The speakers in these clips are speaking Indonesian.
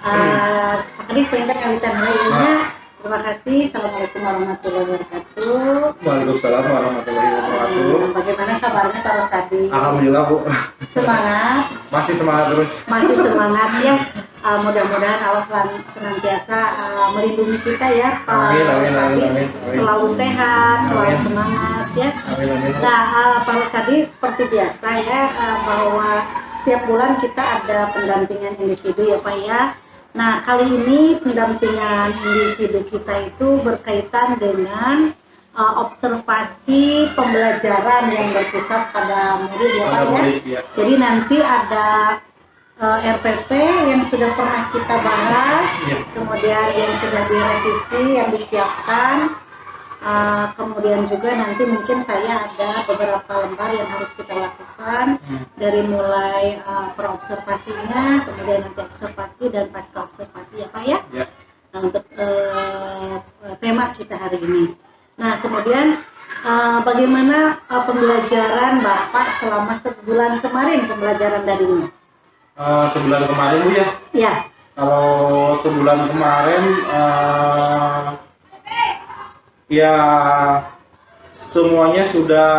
Sakit perintah kawitan lainnya. Terima kasih. Assalamualaikum warahmatullahi wabarakatuh. Waalaikumsalam warahmatullahi wabarakatuh. Bagaimana kabarnya Pak Rosadi? Alhamdulillah Bu. Semangat. Masih semangat terus. Masih semangat ya. Mudah-mudahan Allah senantiasa melindungi kita ya Pak Rosadi. Selalu sehat, selalu semangat ya. Nah Pak Rosadi seperti biasa ya bahwa setiap bulan kita ada pendampingan individu ya Pak ya. Nah kali ini pendampingan individu kita itu berkaitan dengan observasi pembelajaran yang berpusat pada murid ya Pak ya. Jadi nanti ada RPP yang sudah pernah kita bahas, kemudian yang sudah direvisi, yang disiapkan, kemudian juga nanti mungkin saya ada beberapa lembar yang harus kita lakukan dari mulai perobservasinya, kemudian nanti observasi dan pasca observasi ya Pak ya. Nah untuk tema kita hari ini. Nah kemudian bagaimana pembelajaran Bapak selama sebulan kemarin pembelajaran daringnya? Sebulan kemarin Bu ya? Ya. Kalau sebulan kemarin ya semuanya sudah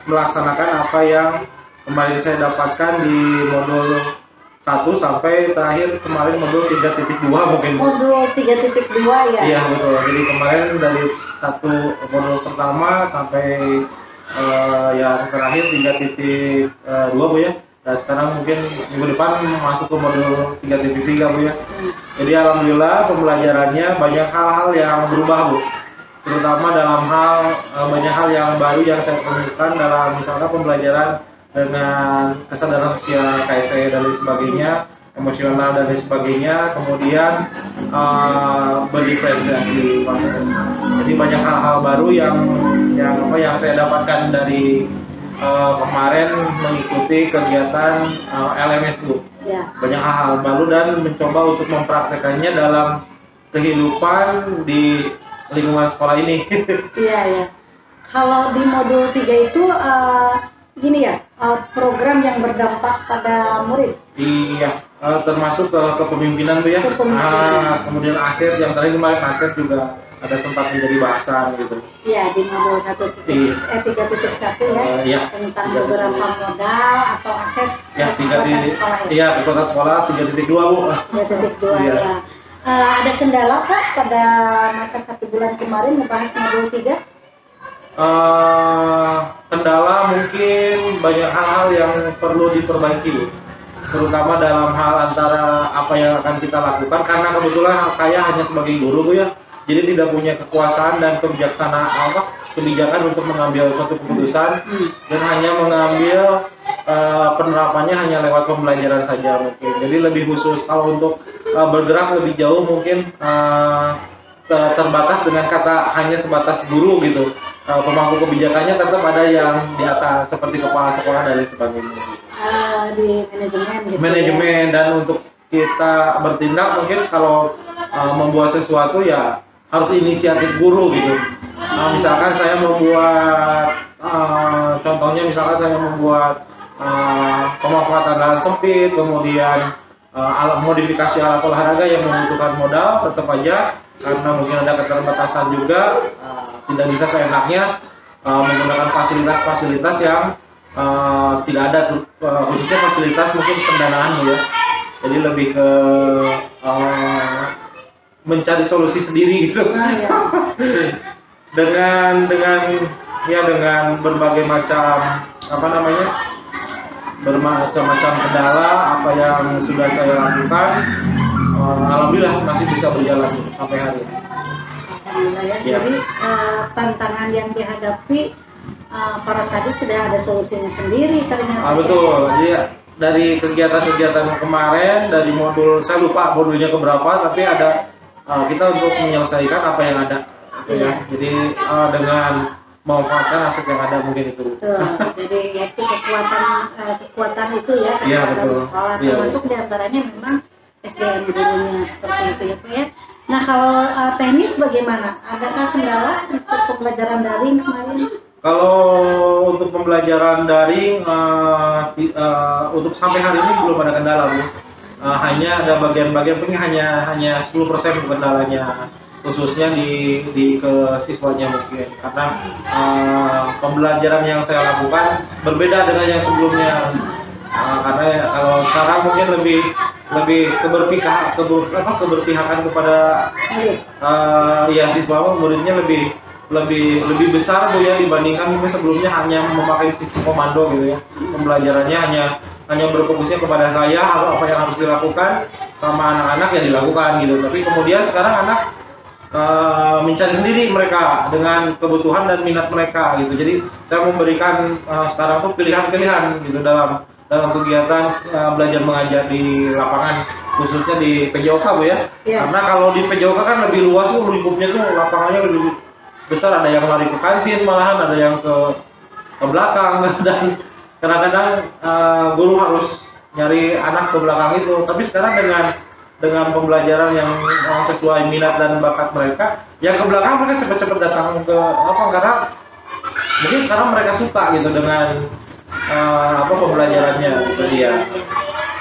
melaksanakan apa yang kemarin saya dapatkan di modul 1 sampai terakhir kemarin modul 3.2 mungkin. Modul 3.2 ya? Iya betul, jadi kemarin dari satu modul pertama sampai yang terakhir 3.2 Bu ya. Dan sekarang mungkin minggu depan masuk ke modul 3.3 Bu ya. Jadi alhamdulillah pembelajarannya banyak hal-hal yang berubah Bu. Terutama dalam banyak hal yang baru yang saya temukan dalam misalnya pembelajaran dengan kesadaran sosial KSE dan lain sebagainya, emosional dan lain sebagainya, kemudian berdiferensiasi. Jadi banyak hal-hal baru yang saya dapatkan dari kemarin mengikuti kegiatan LMS Bu. Ya. Banyak hal-hal baru dan mencoba untuk mempraktekannya dalam kehidupan di lingkungan sekolah ini. Iya ya. Kalau di modul 3 itu gini ya, program yang berdampak pada murid. Iya, termasuk kepemimpinan Bu ya. Kemudian aset yang tadi kemarin aset juga ada sempat menjadi bahasan gitu. Iya, di modul 3.1 ya, tentang beberapa modal atau aset kekuatan sekolah. Iya, kekuatan sekolah 3.2 Bu. 3.2 ya. Ada kendala Pak pada masa 1 bulan kemarin membahas modul 3? Kendala mungkin banyak hal-hal yang perlu diperbaiki, terutama dalam hal antara apa yang akan kita lakukan, karena kebetulan saya hanya sebagai guru Bu ya, jadi tidak punya kekuasaan dan kebijakan untuk mengambil suatu keputusan dan hanya mengambil penerapannya hanya lewat pembelajaran saja mungkin. Jadi lebih khusus kalau untuk bergerak lebih jauh mungkin terbatas dengan kata hanya sebatas guru gitu. Pemangku kebijakannya tetap ada yang di atas seperti kepala sekolah dan lain sebagainya. Di manajemen gitu. Manajemen ya? Dan untuk kita bertindak mungkin kalau membuat sesuatu ya harus inisiatif guru gitu. Misalkan saya membuat contohnya misalkan saya membuat pemanfaatan lahan sempit, kemudian modifikasi alat olahraga yang membutuhkan modal, tetap aja karena mungkin ada keterbatasan juga tidak bisa seenaknya menggunakan fasilitas-fasilitas yang tidak ada, khususnya fasilitas mungkin pendanaan ya. Jadi lebih ke mencari solusi sendiri gitu. dengan berbagai macam bermacam-macam kendala apa yang sudah saya lakukan, alhamdulillah masih bisa berjalan sampai hari ini. Alhamdulillah ya. Jadi tantangan yang dihadapi para Rosadi sudah ada solusinya sendiri ternyata. Betul. Jadi dari kegiatan-kegiatan kemarin dari modul, saya lupa modulnya keberapa, tapi ada kita untuk menyelesaikan apa yang ada. Ya. Jadi dengan memanfaatkan aset yang ada mungkin itu. Betul. Jadi yaitu kekuatan itu ya terhadap sekolah, termasuk diantaranya memang SDM gurunya seperti itu ya Pak ya. Nah kalau teknis bagaimana? Adakah kendala untuk pembelajaran daring kemarin? Kalau untuk pembelajaran daring untuk sampai hari ini belum ada kendala Bu. hanya ada bagian-bagian penting hanya 10% kendalanya, khususnya di ke siswanya mungkin karena pembelajaran yang saya lakukan berbeda dengan yang sebelumnya. Karena kalau sekarang mungkin lebih keberpihakan kepada ya siswa muridnya lebih besar Bu ya, dibandingkan mungkin sebelumnya hanya memakai sistem komando gitu ya. Pembelajarannya hanya berfokusnya kepada saya, apa yang harus dilakukan sama anak-anak ya dilakukan gitu. Tapi kemudian sekarang anak mencari sendiri mereka dengan kebutuhan dan minat mereka gitu. Jadi saya memberikan sekarang tuh pilihan-pilihan gitu dalam kegiatan belajar mengajar di lapangan, khususnya di PJOK Bu ya. Karena kalau di PJOK kan lebih luas tuh lingkupnya tuh, lapangannya lebih besar, ada yang lari ke kantin malahan, ada yang ke belakang dan kadang-kadang guru harus nyari anak ke belakang itu. Tapi sekarang dengan pembelajaran yang sesuai minat dan bakat mereka, yang ke belakang mereka cepat-cepat datang ke karena mungkin karena mereka suka gitu dengan pembelajarannya gitu dia.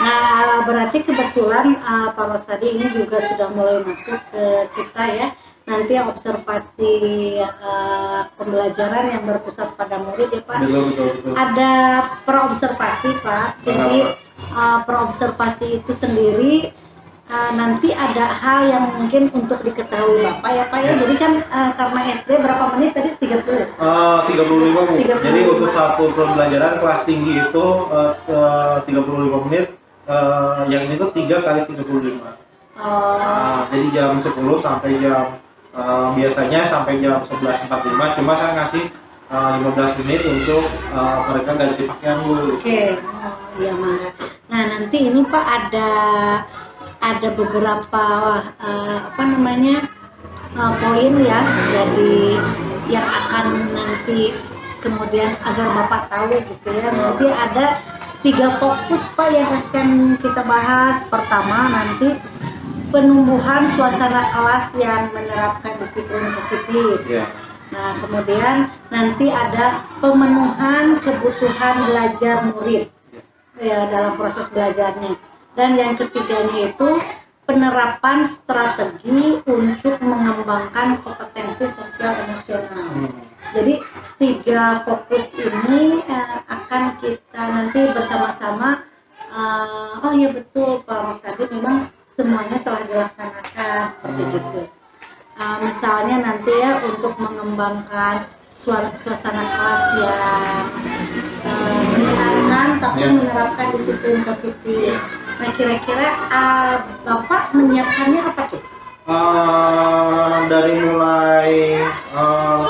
Nah, berarti kebetulan Pak Rosadi ini juga sudah mulai masuk ke kita ya. Nanti observasi pembelajaran yang berpusat pada murid ya Pak. Betul. Ada praobservasi Pak. Jadi praobservasi itu sendiri nanti ada hal yang mungkin untuk diketahui Bapak ya Pak ya. Jadi kan karena SD berapa menit tadi 30? 35 Bu. 35. Jadi untuk satu pembelajaran kelas tinggi itu 35 menit. Yang ini tuh 3 kali 35. Jadi jam 10 sampai jam biasanya sampai jam 11.45, cuma saya ngasih 15 menit untuk mereka ganti pakaian dulu. Oke. Iya Mangga. Nah nanti ini Pak ada beberapa poin ya, jadi yang akan nanti kemudian agar Bapak tahu gitu ya. Nanti ada 3 fokus Pak yang akan kita bahas. Pertama nanti penumbuhan suasana kelas yang menerapkan disiplin positif. Nah, kemudian nanti ada pemenuhan kebutuhan belajar murid ya dalam proses belajarnya. Dan yang ketiganya itu penerapan strategi untuk mengembangkan kompetensi sosial emosional. Jadi 3 fokus ini akan kita nanti bersama-sama. Oh iya betul Pak Rosadi, memang semuanya telah dilaksanakan seperti itu. Misalnya nanti ya untuk mengembangkan suasana kelas yang menyenangkan tapi menerapkan disiplin positif. Nah kira-kira Bapak menyiapkannya apa tuh? Dari mulai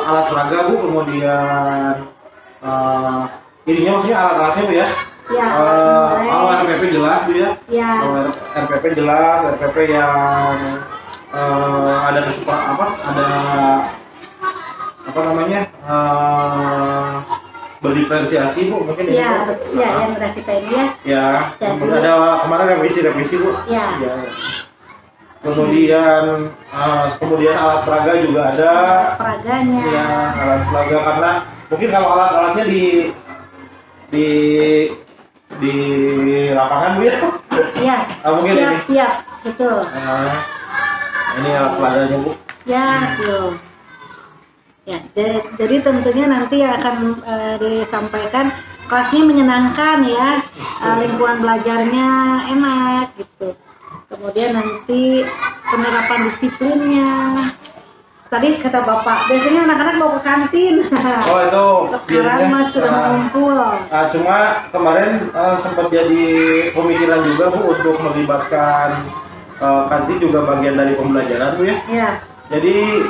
alat peraga Bu, kemudian ininya maksudnya alat-alatnya Bu ya. RPP jelas Bu ya. RPP jelas, RPP yang ada berdiferensiasi Bu mungkin ini. Yang udah kita ini ya. Jadi ada kemarin revisi Bu. Kemudian alat peraga juga ada. Peraganya. Ya, alat peraga karena mungkin kalau alat-alatnya di lapangan Bu ya. Iya. Mungkin siap, betul. Ini alat peraganya Bu. Tuh. Ya, jadi tentunya nanti akan disampaikan kelasnya menyenangkan ya, lingkungan belajarnya enak gitu. Kemudian nanti penerapan disiplinnya. Tadi kata Bapak, biasanya anak-anak bawa ke kantin. Oh itu. Sekarang Mas sudah mengumpul. Cuma kemarin sempat jadi pemikiran juga Bu untuk melibatkan kantin juga bagian dari pembelajaran Bu ya. Jadi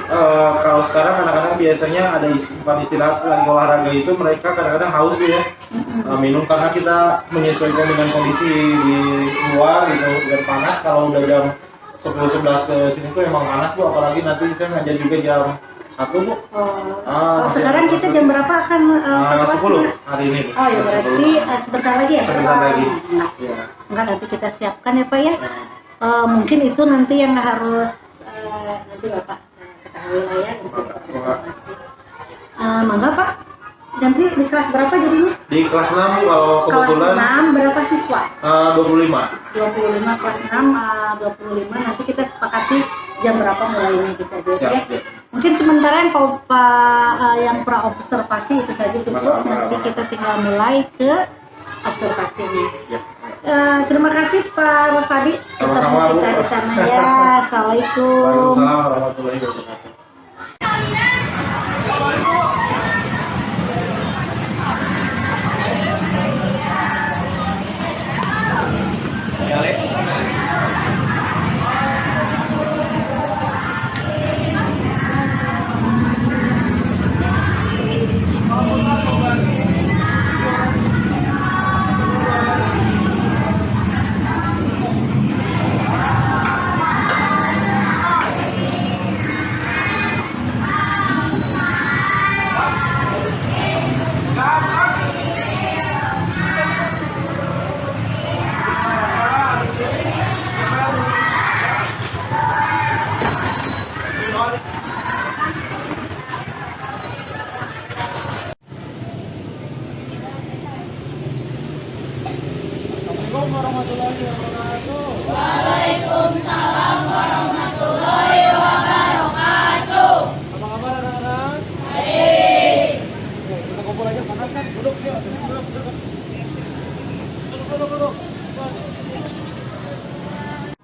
kalau sekarang anak-anak biasanya ada istilah lagi olahraga itu mereka kadang-kadang haus Bu ya. Minum karena kita menyesuaikan dengan kondisi di luar gitu dan panas. Kalau udah jam 10-11 ke sini tuh emang panas Bu, apalagi nanti saya ngajar juga jam 1 Bu. Kalau sekarang kita jam berapa akan 10 hari ini Bu. Oh ya berarti sebentar lagi ya? Sebentar lagi. Enggak, nanti kita siapkan ya Pak ya. Mungkin itu nanti yang harus nanti Bapak ketahui lah ya untuk observasi. Mangga Pak, Nanti di kelas berapa jadinya? Di kelas 6 kalau Kelas kebetulan 6 berapa siswa? 25. 25 kelas 6 25 nanti kita sepakati jam berapa mulainya kita gitu Siap, ya. ya. Mungkin sementara yang pra observasi itu saja cukup. Nanti kita tinggal mulai ke observasinya. Ya. Terima kasih Pak Rosadi ketemu Sama-sama, Bu. kita di sana ya. Assalamualaikum. Waalaikumsalam warahmatullahi wabarakatuh. Assalamualaikum warahmatullahi wabarakatuh. Waalaikumsalam warahmatullahi wabarakatuh. Apa kabar anak-anak? Baik. Oke, kita kumpul aja panas kan? Duduk yuk, duduk.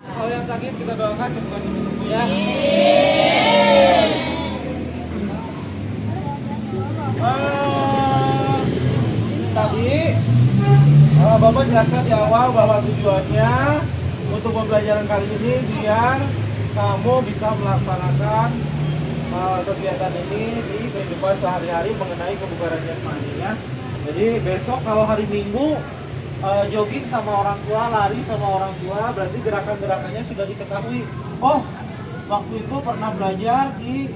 Kalau yang sakit kita doakan sembuhkan dulu ya. Tadi Bapak jelaskan di awal bahwa tujuannya untuk pembelajaran kali ini biar kamu bisa melaksanakan kegiatan ini di kehidupan sehari-hari mengenai kebugaran jasmani ya. Jadi besok kalau hari Minggu jogging sama orang tua, lari sama orang tua, berarti gerakan-gerakannya sudah diketahui. Oh, waktu itu pernah belajar di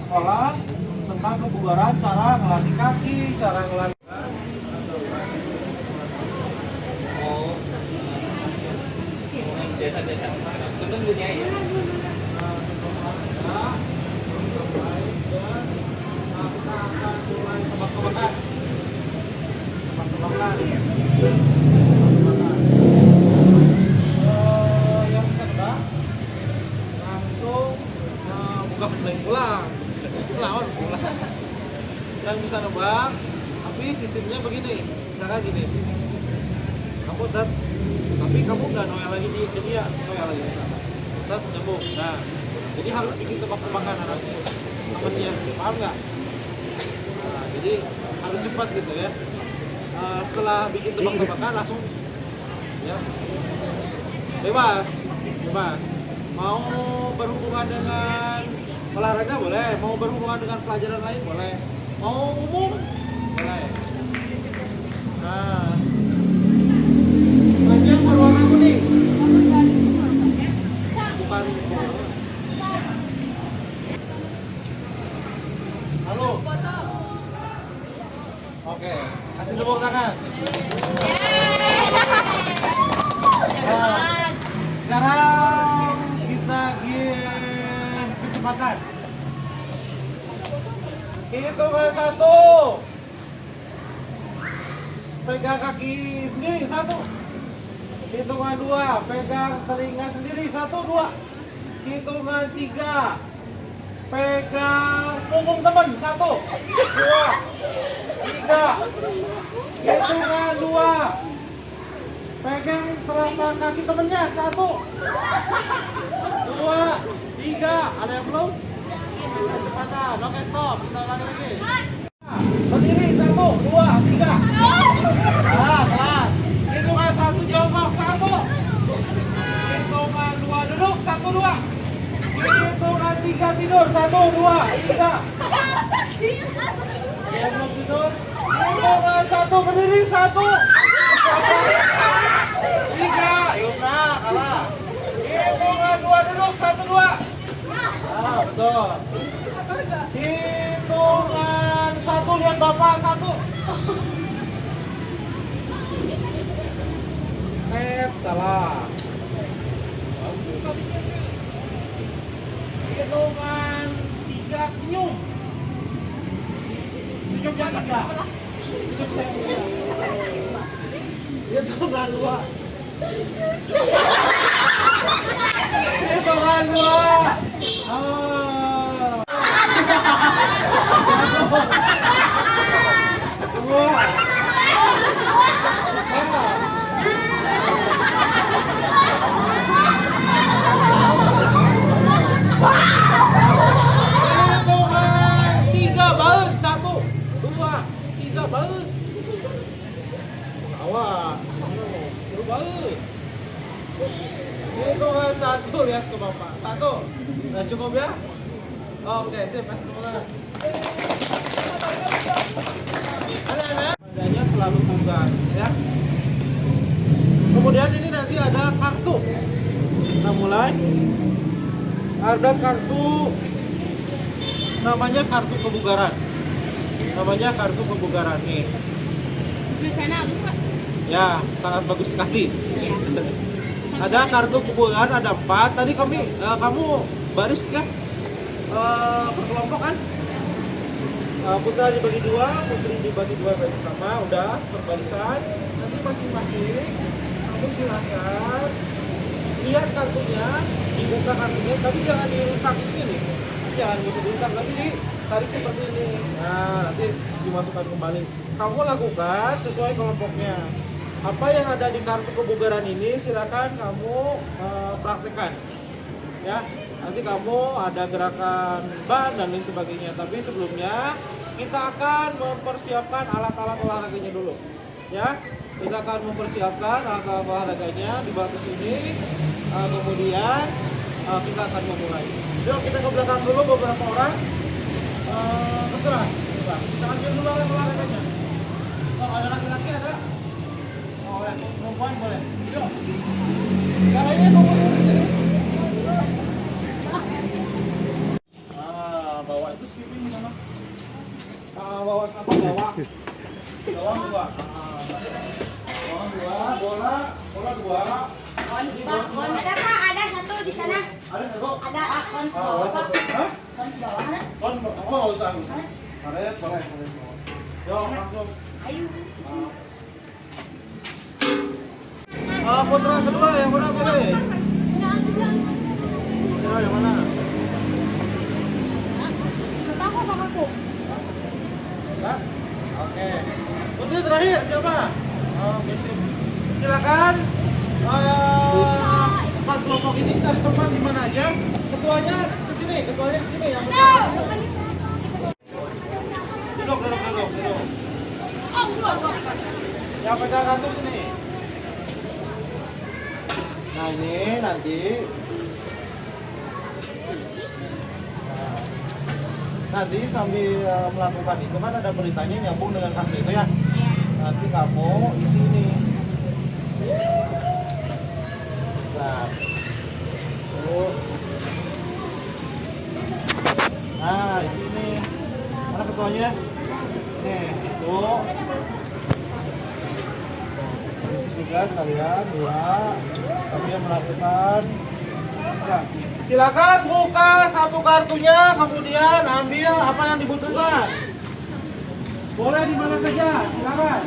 sekolah tentang kebugaran, cara ngelatih kaki, cara ngelatih yang sedang langsung buka pemain pulang lawan pulang yang bisa nebak, tapi sistemnya begini, misalkan gini, kamu tapi kamu nggak noel lagi di dia, noel lagi di sana, dan nyambung. Nah, jadi harus bikin tebak-tebakan anaknya, namanya, paham nggak? Nah, jadi harus cepat gitu ya. Setelah bikin tebak-tebakan langsung, ya, bebas. Mau berhubungan dengan olahraga boleh, mau berhubungan dengan pelajaran lain boleh, mau umum boleh. Nah, yang berwarna kuning bukan. Halo. Oke, kasih tepuk tangan. Nah, sekarang kita game kecepatan. Hitungan 1. Pegang kaki sendiri 1. Hitungan 2, pegang telinga sendiri 1, 2. Hitungan 3, pegang punggung teman 1, 2, 3. Hitungan 2, pegang telapak kaki temennya 1, 2, 3. Ada yang belum? Kecepatan. Oke, stop. Kita ulangi lagi. Berdiri 1, 2, 3. Nah, pelan. Hitungan 1 jongkok 1. Hitungan 2 duduk 1, 2. Hitungan 3 tidur 1, 2, 3. Yang belum tidur. Hitungan 1 berdiri 1, 3. Yuna kalah. Hitungan 2 duduk 1, 2. Ah, betul. Hitungan 1 lihat bapak 1. Salah. Hitungan 3 senyum. Senyum yang Hitungan dua. Hitungan dua. Tiga baut, 1, 2, 3 baut. Awas, baut. Hitungan 1, lihat ke bapak. 1, udah cukup ya? Oke, sip. Adanya selalu tunggal, ya. Kemudian ini nanti ada kartu. Kita mulai. Ada kartu, namanya kartu kebugaran. Namanya kartu kebugaran nih. Tulisannya bagus Pak. Ya, sangat bagus sekali. Iya. Ada kartu kebugaran, ada 4. Tadi kamu baris ya? Berkelompok kan? Putra dibagi 2, putri dibagi 2 bagi sama, udah berbarisan. Nanti masing-masing kamu silakan lihat kartunya, dibuka kartunya, tapi jangan dirusak ini, jangan dirusak, tapi ditarik seperti ini. Nah, nanti dimasukkan kembali. Kamu lakukan sesuai kelompoknya. Apa yang ada di kartu kebugaran ini silakan kamu praktekkan, ya. Nanti kamu ada gerakan ban dan lain sebagainya. Tapi sebelumnya kita akan mempersiapkan alat-alat olahraganya dulu, ya. Kita akan mempersiapkan alat-alat olahraganya di batu ini. Kemudian kita akan memulai. Yuk kita ke belakang dulu beberapa orang. Terserah. Kita ambil dulu alat olahraganya. Oh, ada laki-laki ada? Oh, ya. Perempuan boleh. Yuk. Kalau ini tunggu dulu di sini. Bawa itu skipping sama. Bawa sama bawa. Bawa 2. Bawa 2, bola 2. Kons Pak. Ada Pak, ada 1 di sana. Ada 1? Ada kons Oh, bawah Pak. 1. Hah? Kons bawah ada. Nggak usah. Boleh. Yuk, langsung. Ayo. Putra kedua yang mana boleh? Ya, yang mana? Aku sama aku. Enggak? Oke. Putri terakhir siapa? Oke, sip. Silakan. Empat kelompok ini cari tempat di mana aja. Ketuanya ke sini yang duduk. Oh, dua. Yang pegang kartu sini. Nah, ini nanti nanti sambil melakukan itu kan ada beritanya nyambung dengan kartu itu ya. Nanti kamu isi ini. Nah, isi ini. Mana ketuanya? Nih, tuh. Isi juga sekalian, 2. Kami yang melakukan. Ya. Silakan buka 1 kartunya, kemudian ambil apa yang dibutuhkan. Boleh di mana saja, silakan.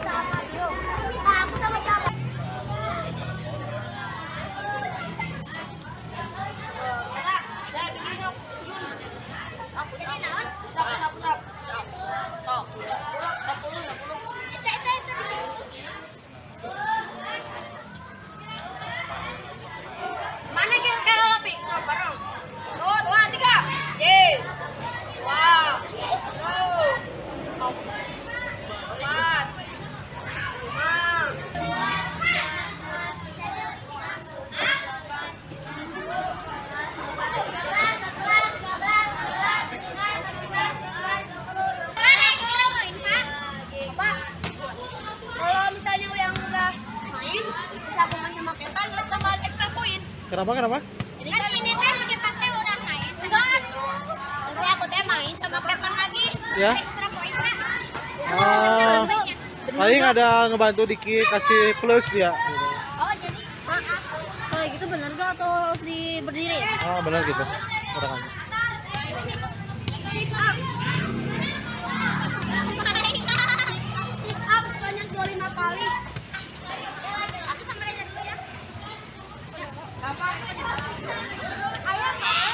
sama Dio. Aku sama siapa? Mana yang kalau lebih bareng? 2, 3. Ye. Wow. Mas. Kalau misalnya yang udah main, bisa main sama Kepan, tambahan ekstra poin. Kenapa? Jadi kan ini teh si Kepan teh udah main. Enggak tuh. Jadi aku teh main sama Kepan lagi. Ya. Ekstra poin kan. Paling ada ngebantu dikit kasih plus dia. Gitu. Oh jadi maaf. Kalau gitu bener gak atau harus berdiri ya? Oh benar gitu. Udah kan. Sit up. Sit up sebanyak 25 kali. Aku sama Reza dulu ya. Ayo Kak.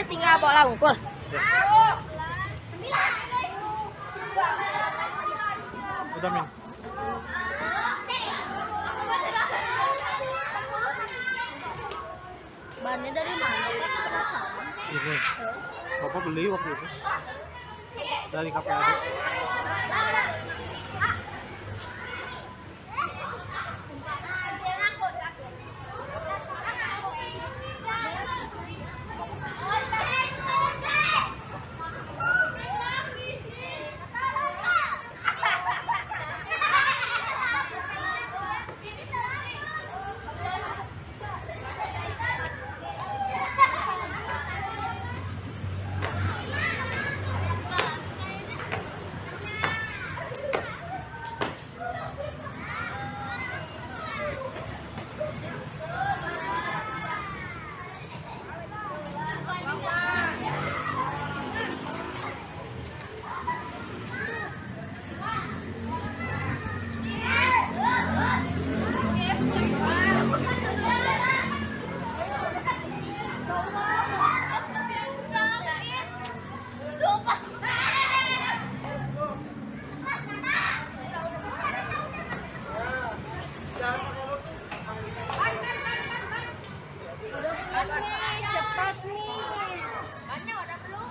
Tinggal bola ngumpul. Udah Min. Bannya dari mana? Penasaran. Ini. Bapak beli waktu itu. Dari KPAD. Cepat nih. Banyak udah belum?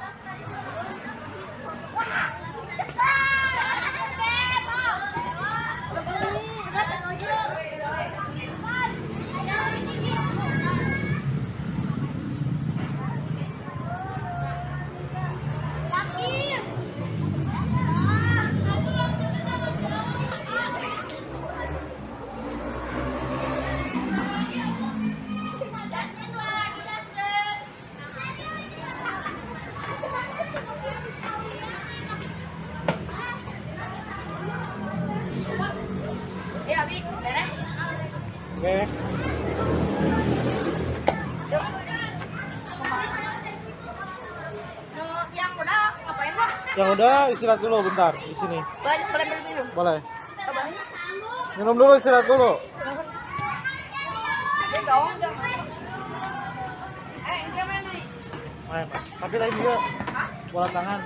Oke. Yang udah ngapain Bang? Yang udah istirahat dulu bentar di sini. Boleh minum. Boleh. Minum dulu, istirahat dulu. Main. Tapi tadi juga bola tangan.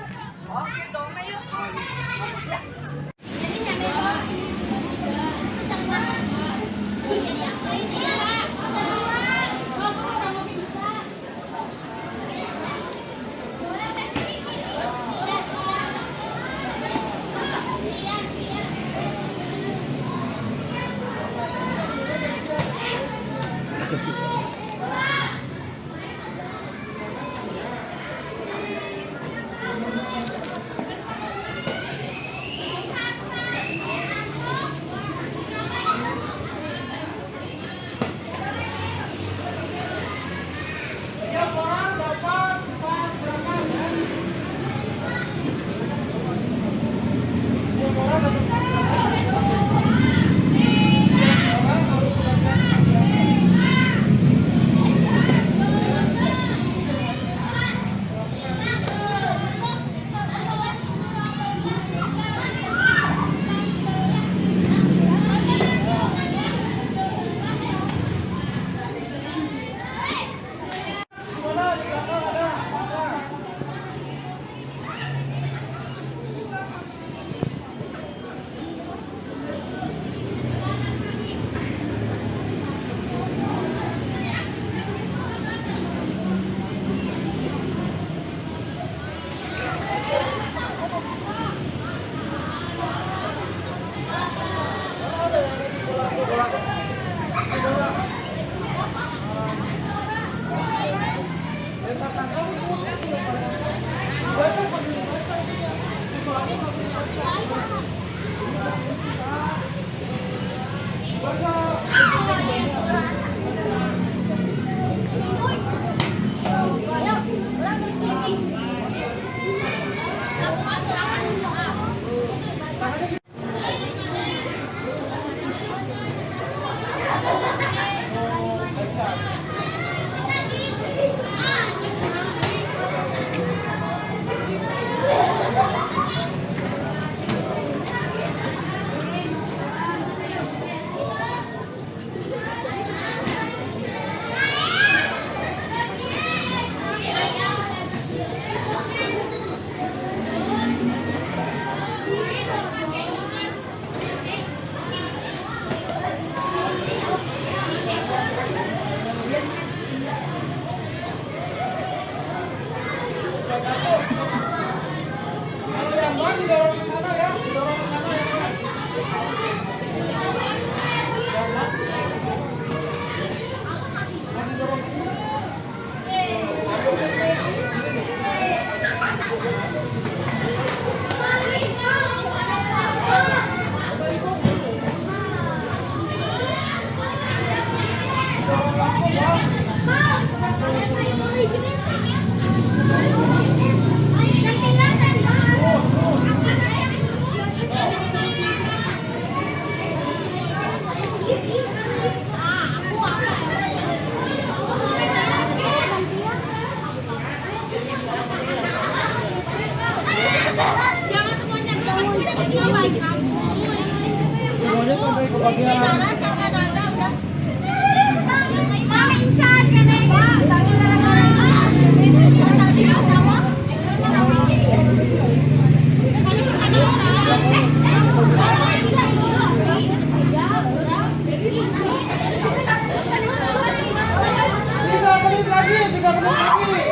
lagi, 3 menit lagi.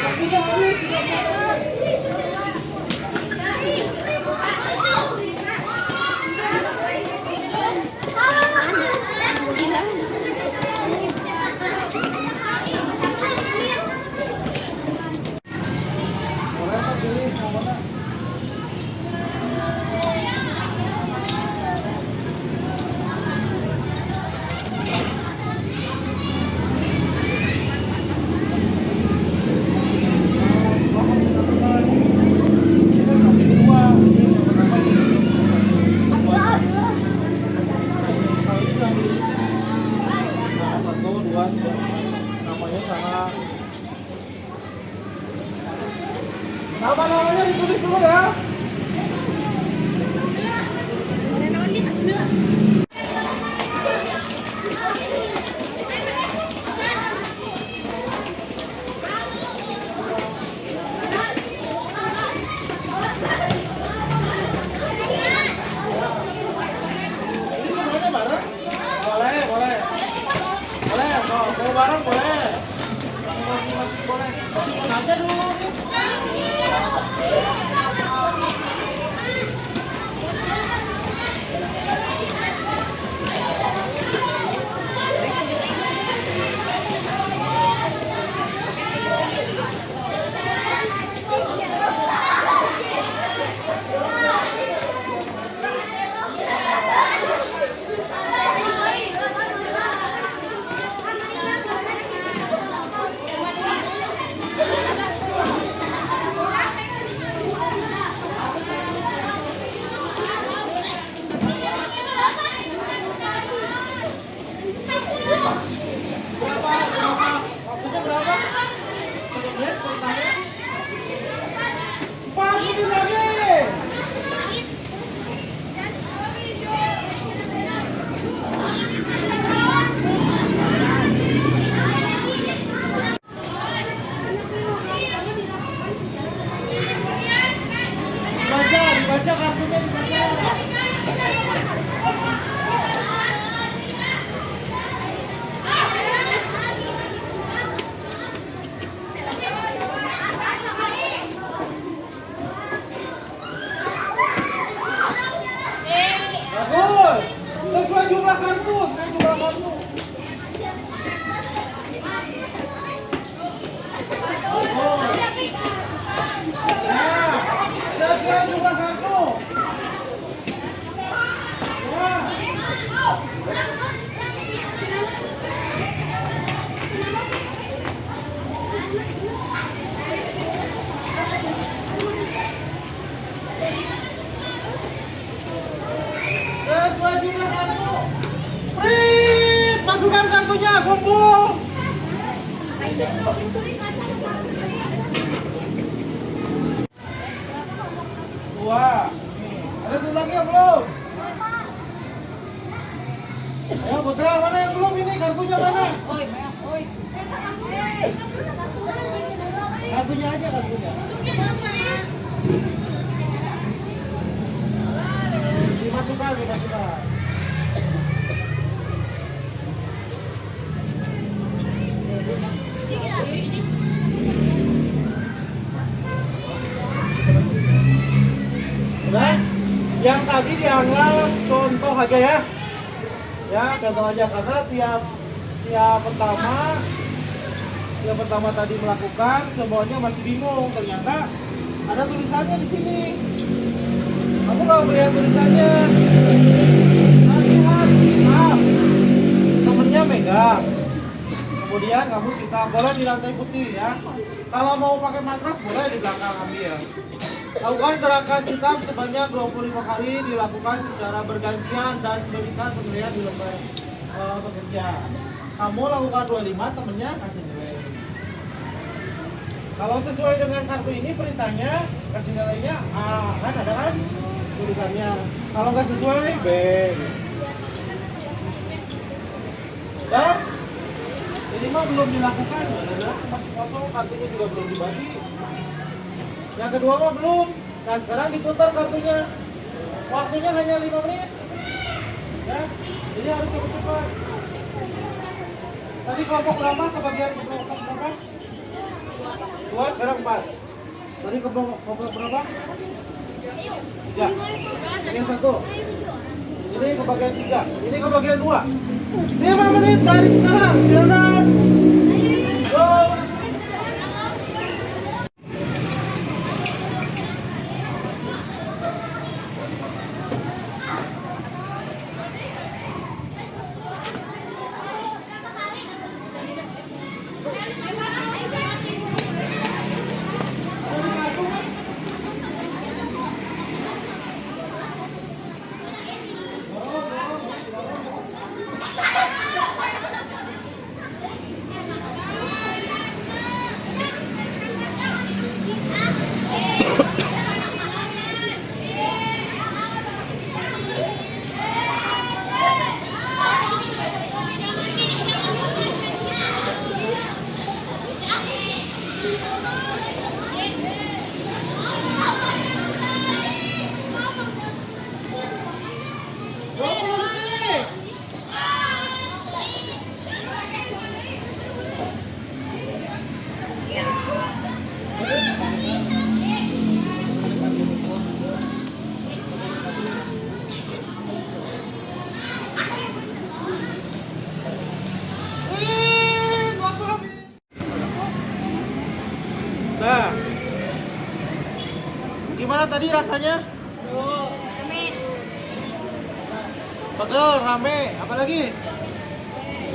Waktunya habis, 3 menit lagi. Boleh apa pilih yang mana? Nama-namanya ditulis dulu ya. Ini semuanya bareng? Boleh, boleh. Boleh, kalau bareng boleh. Masing-masing boleh. Simpan aja dulu nih. Waktunya berapa? 1 menit pertanyaan. 4 menit lagi. Dibaca kartunya dibaca. Bagus. Sesuai jumlah kartu, Nah, sesuai jumlah kartu. Sesuai jumlah kartu. Prit, masukkan kartunya, kumpul. Dua. Nih, ada sebelahnya belum? Ayo Putra, mana yang belum ini? Kartunya mana? Kartunya aja, kartunya. Dimasukkan. Nah, yang tadi dianggap contoh aja ya. Ya, contoh aja karena tiap pertama tadi melakukan semuanya masih bingung. Ternyata ada tulisannya di sini. Kamu nggak melihat tulisannya? Latihan sit-up. Temennya megang. Kemudian kamu sit-up. Boleh di lantai putih ya. Kalau mau pakai matras boleh di belakang ambil. Lakukan gerakan sit-up sebanyak 25 kali, dilakukan secara bergantian dan berikan penilaian di lembar bekerja. Kamu lakukan 25, temennya kasih nilai. Kalau sesuai dengan kartu ini perintahnya kasih nilainya A, kan ada kan tulisannya. Kalau nggak sesuai B. Dan ini mah belum dilakukan, masih kosong, kartunya juga belum dibagi. Yang kedua mah belum. Nah sekarang diputar kartunya. Waktunya hanya 5 menit. Ya, jadi harus cepat-cepat. Tadi kelompok berapa kebagian kelompok Tadi kelompok berapa? 3. Ini yang 1. Ini kebagian 3. Ini kebagian 2. 5 menit dari sekarang. Silakan. Go. Nah, gimana tadi rasanya? Pegel, rame, apalagi?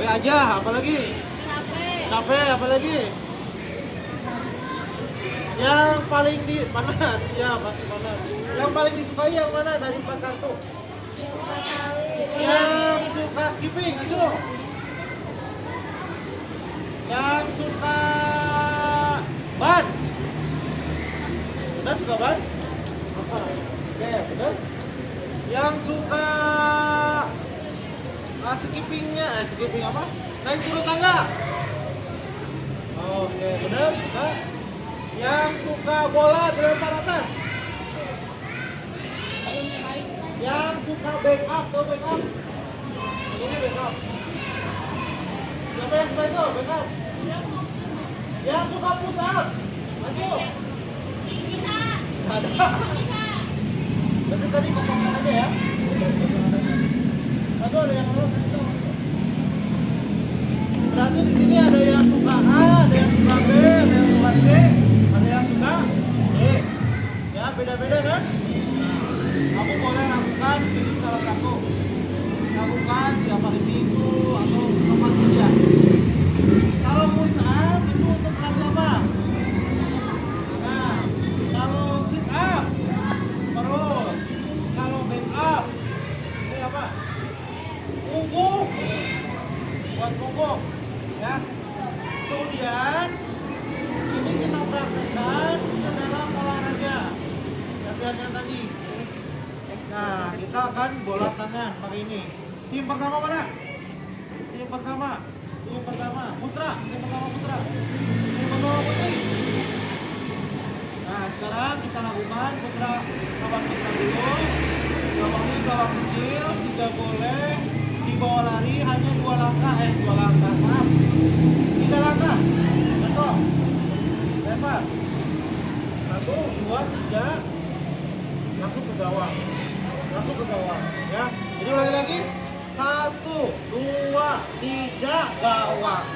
B aja, apalagi? Capek, apalagi? Yang paling panas, ya pasti panas. Yang paling disukai yang mana dari 4 kartu? Yang suka skipping, itu. Yang suka ban. Benar suka ban? Apa? Oke, benar. Yang suka skipping apa? Naik turun tangga. Oke, benar. Suka. Yang suka bola dilempar atas. Yang suka backup, tuh backup. Ini backup. Siapa yang suka itu? Backup. Yang suka push up. Maju. Ada. Berarti tadi kosongkan aja ya. Aduh, ada yang nolak. Berarti di sini ada yang suka A, ada yang suka B, ada yang suka C, ada yang suka D. Ya, beda-beda kan? Kamu boleh lakukan pilih salah satu. Lakukan siapa itu atau tempat kerja. Kalau push up itu untuk latih apa? Nah, kalau sit up, terus kalau back up, ini apa? Punggung, buat punggung, ya. Kemudian ini kita praktekkan ke dalam olahraga latihan yang tadi. Nah, kita akan bola tangan pakai ini. Tim pertama mana? Tim pertama Putra. Tim pertama Putra. Tim pertama Putri. Nah, sekarang kita lakukan Putra gawang Putra dulu. Gawangnya gawang kecil, tidak boleh dibawa lari, hanya 2 langkah, maaf. 3 langkah. Contoh. Lempar. 1, 2, 3. Langsung ke gawang. Ya. Jadi ulangi lagi. 1, 2, 3 gawang.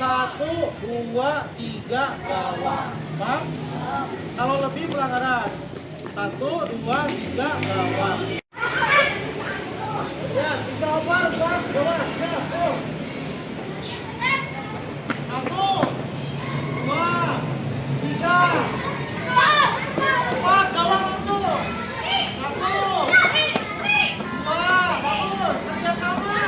1, 2, 3 gawang. Bang? Kalau lebih pelanggaran. 1, 2, 3 gawang. Ya, 3 over, Bang. Gawang. Ya, tuh. 1, 2, 3. 4 gawang langsung. 1, 2, bagus. Kerjasama.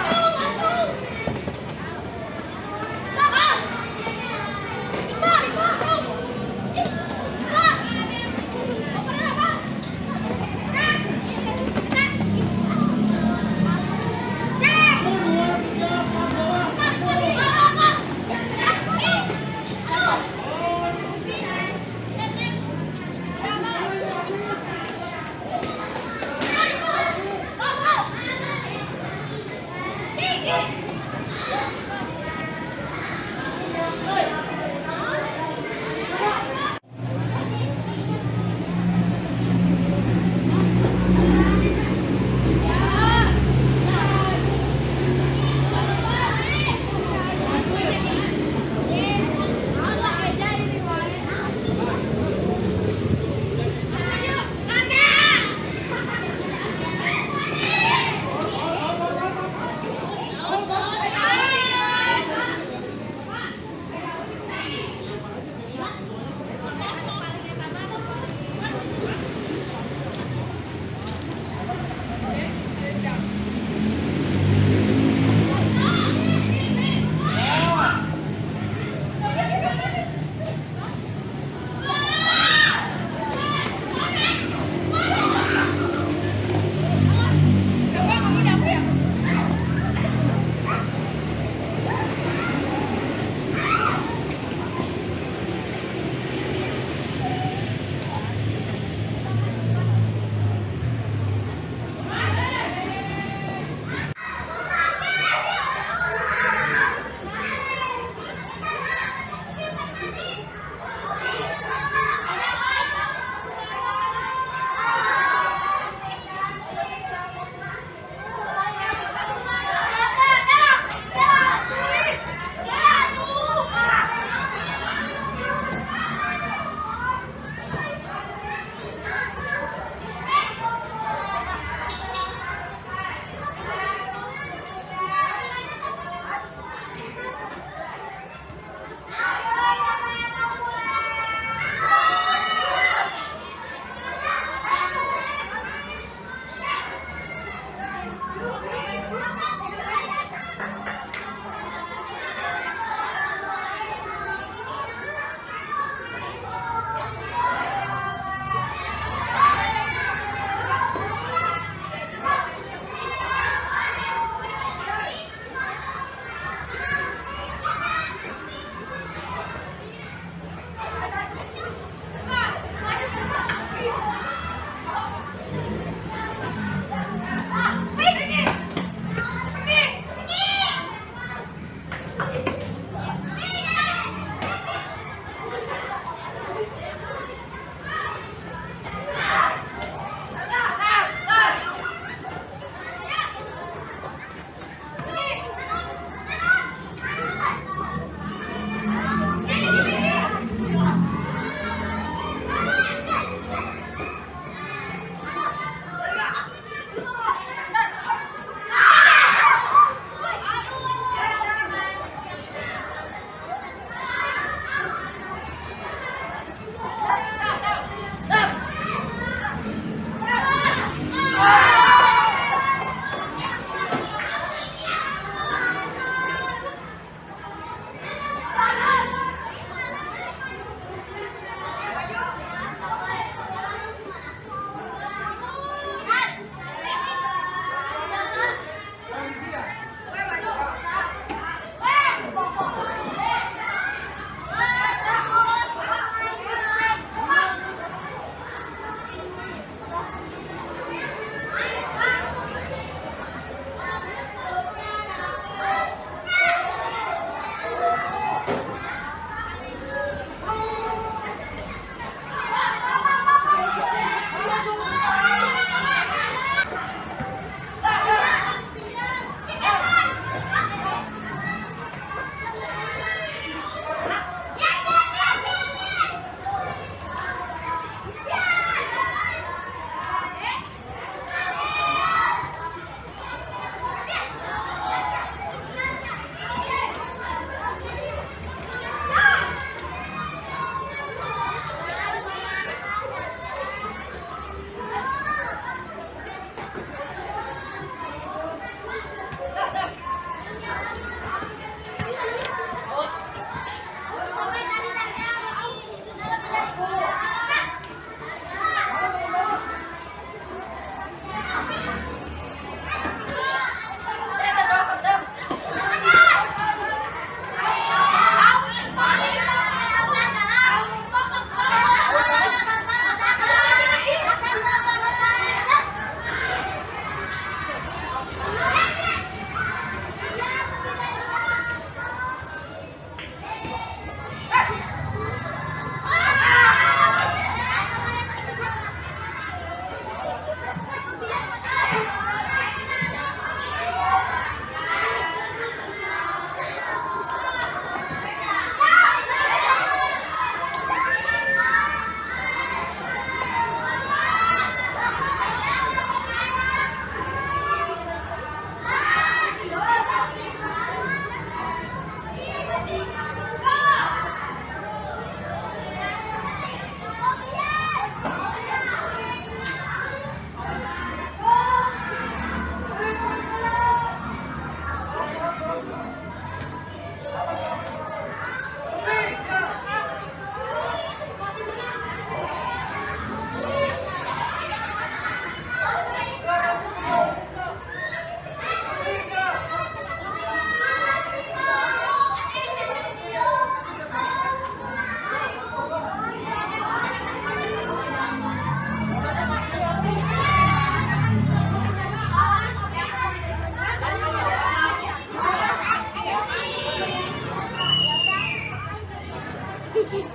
Soalnya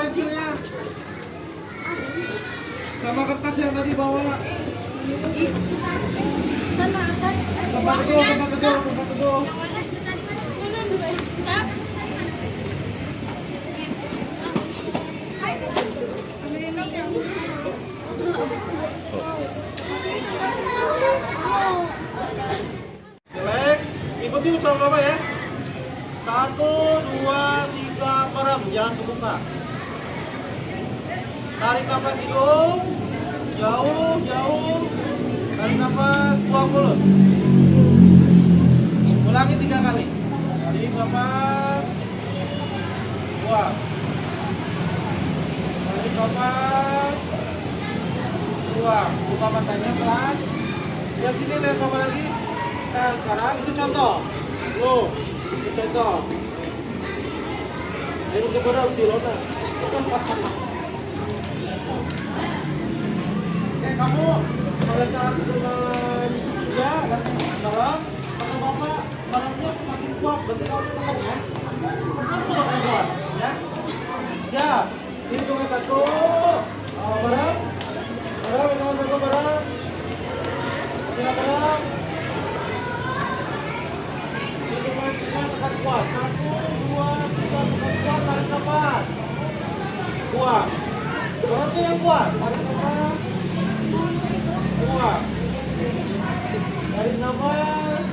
pensilnya? Sama kertas yang tadi bawa. Tempat teduh. Relax, ikuti ucapan Bapak ya. 1, 2, 3, merem, jangan kebuka. Tarik nafas hidung, jauh. Tarik nafas, buang mulut. Ulangi 3 kali. Tarik nafas, buang. Tarik nafas, buang. Buka matanya pelan. Ya sini lihat Bapak lagi. Nah sekarang itu contoh. Loh, itu contoh. Ini untuk berapa sih Lona? Oke kamu pada saat dengan dia dan barang kata Bapak barangnya semakin kuat berarti kamu tekan ya. Tekan sudah kuat ya. Siap. Hitungan 1. Barang. Hitungan 1 barang. Hitungan barang. Hitungan 3 tekan kuat. 1, 2, 3 tekan kuat, tarik nafas. Buang. Barangnya yang kuat, tarik nafas. Buang. Tarik nafas.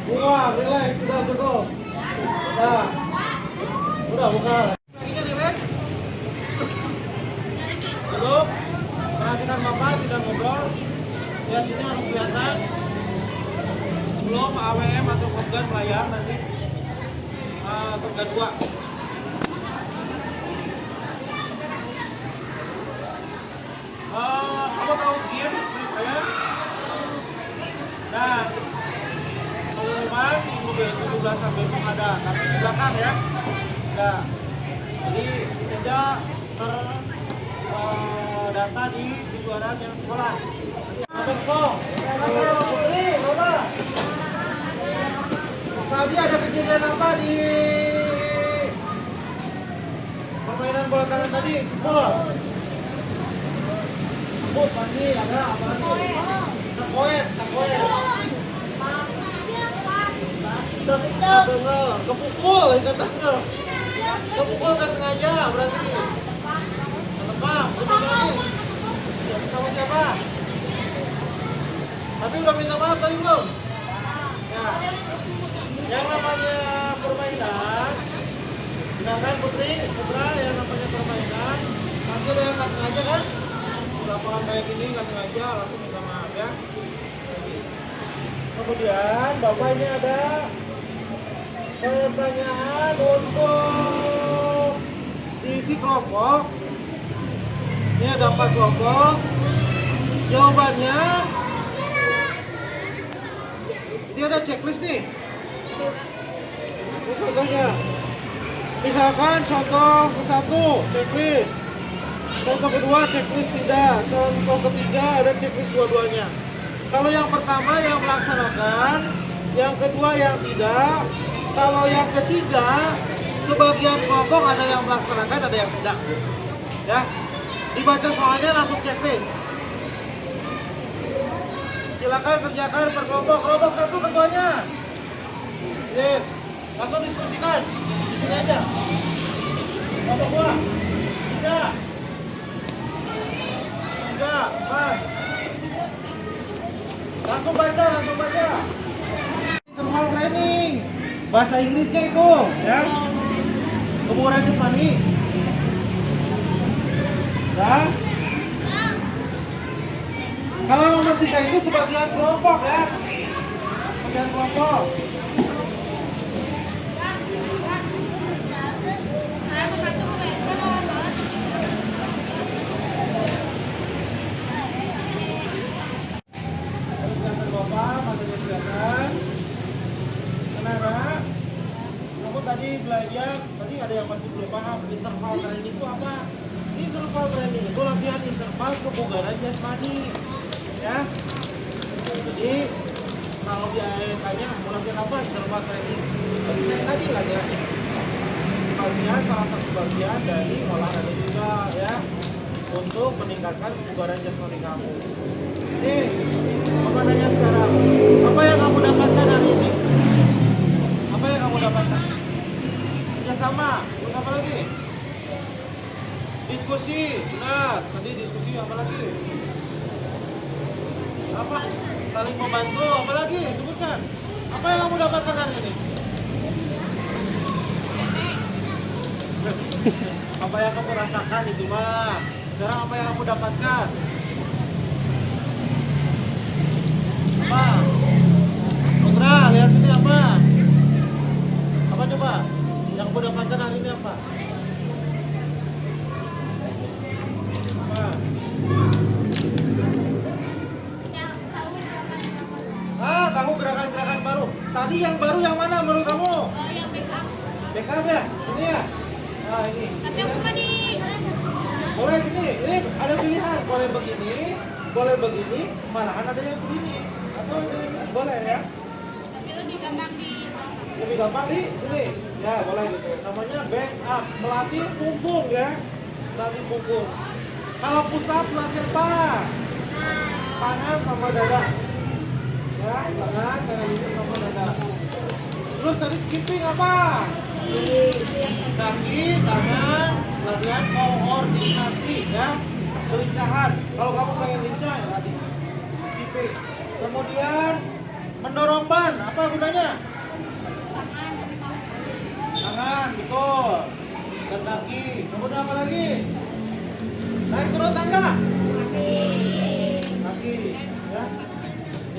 Buang, relax, sudah cukup. Udah buka. Kakinya relax. Duduk. Perhatikan Bapak, tidak ngobrol. Ya sini harus kelihatan. Sebelum AWM atau shotgun melayar nanti. Shotgun 2. Kamu tahu game Free Fire? Nah, pengumuman minggu 17 sampai besok ada, tapi di belakang ya. Nah, jadi tidak terdata di kejuaraan yang sekolah. Besok, Putri, Lola. Tadi ada kejadian apa di permainan bola tangan tadi? Sport. Sport pasti ada apa nih? Sakoet. Kepukul katanya. Kepukul nggak sengaja berarti. Tebak, betul lagi. Sama siapa? Tapi udah minta maaf tadi belum? Ya. Yang namanya permainan, gunakan Putri, Putra yang namanya permainan. Pasti ada yang nggak sengaja kan? Lapangan kayak gini nggak sengaja, langsung minta maaf ya. Kemudian Bapak ini ada pertanyaan untuk diisi kelompok. Ini ada 4 kelompok. Jawabannya ini ada checklist nih. Ini contohnya. Misalkan contoh ke-1 checklist. Contoh kedua checklist tidak. Contoh ketiga ada checklist dua-duanya. Kalau yang pertama yang melaksanakan, yang kedua yang tidak. Kalau yang ketiga, sebagian kelompok ada yang melaksanakan, ada yang tidak. Ya, dibaca soalnya langsung checklist. Silakan kerjakan per kelompok. Kelompok 1 ketuanya. Lihat, langsung diskusikan. Di sini aja. Kelompok 2. 3. 4. Langsung baca. Internal training. Bahasa Inggrisnya itu, ya. Kemudian Ismani. Ya. Kalau nomor 3 itu sebagian kelompok ya. Sebagian kelompok. Belajar, tadi ada yang masih belum paham interval training itu apa? Interval training itu latihan interval kebugaran jasmani ya. Jadi kalau dia tanya mau latihan apa interval training, tadi latihannya salah satu bagian dari olahraga juga ya, untuk meningkatkan kebugaran jasmani kamu. Nih, Papa nanya sekarang, apa yang kamu dapatkan hari ini? Apa yang kamu dapatkan? Kerjasama, terus apa lagi? Diskusi, benar. Tadi diskusi apa lagi? Apa? Saling membantu, apa lagi? Sebutkan. Apa yang kamu dapatkan hari ini? Apa yang kamu rasakan itu mah. Sekarang apa yang kamu dapatkan? Apa? Putra, lihat sini apa? Apa coba? Yang kamu dapatkan hari ini apa? Apa? Tahu gerakan-gerakan baru. Tadi yang baru yang mana menurut kamu? Yang backup. Backup ya? Ini ya? Nah ini. Tapi aku kan di Boleh ini ada pilihan. Boleh begini, malahan ada yang begini. Atau ini, boleh ya? tapi lebih gampang di Lebih gampang di sini. Ya boleh gitu. Namanya back up, melatih punggung ya. Melatih punggung. Kalau push up melatih apa? Tangan sama dada. Ya, tangan ini sama dada. Terus tadi skipping apa? Kaki, tangan, latihan koordinasi ya. Kelincahan. Kalau kamu pengen lincah ya latih skipping. Kemudian mendorong ban, apa gunanya? Tangan, betul. Dan kaki. Kemudian apa lagi? Naik turun tangga. Kaki, ya.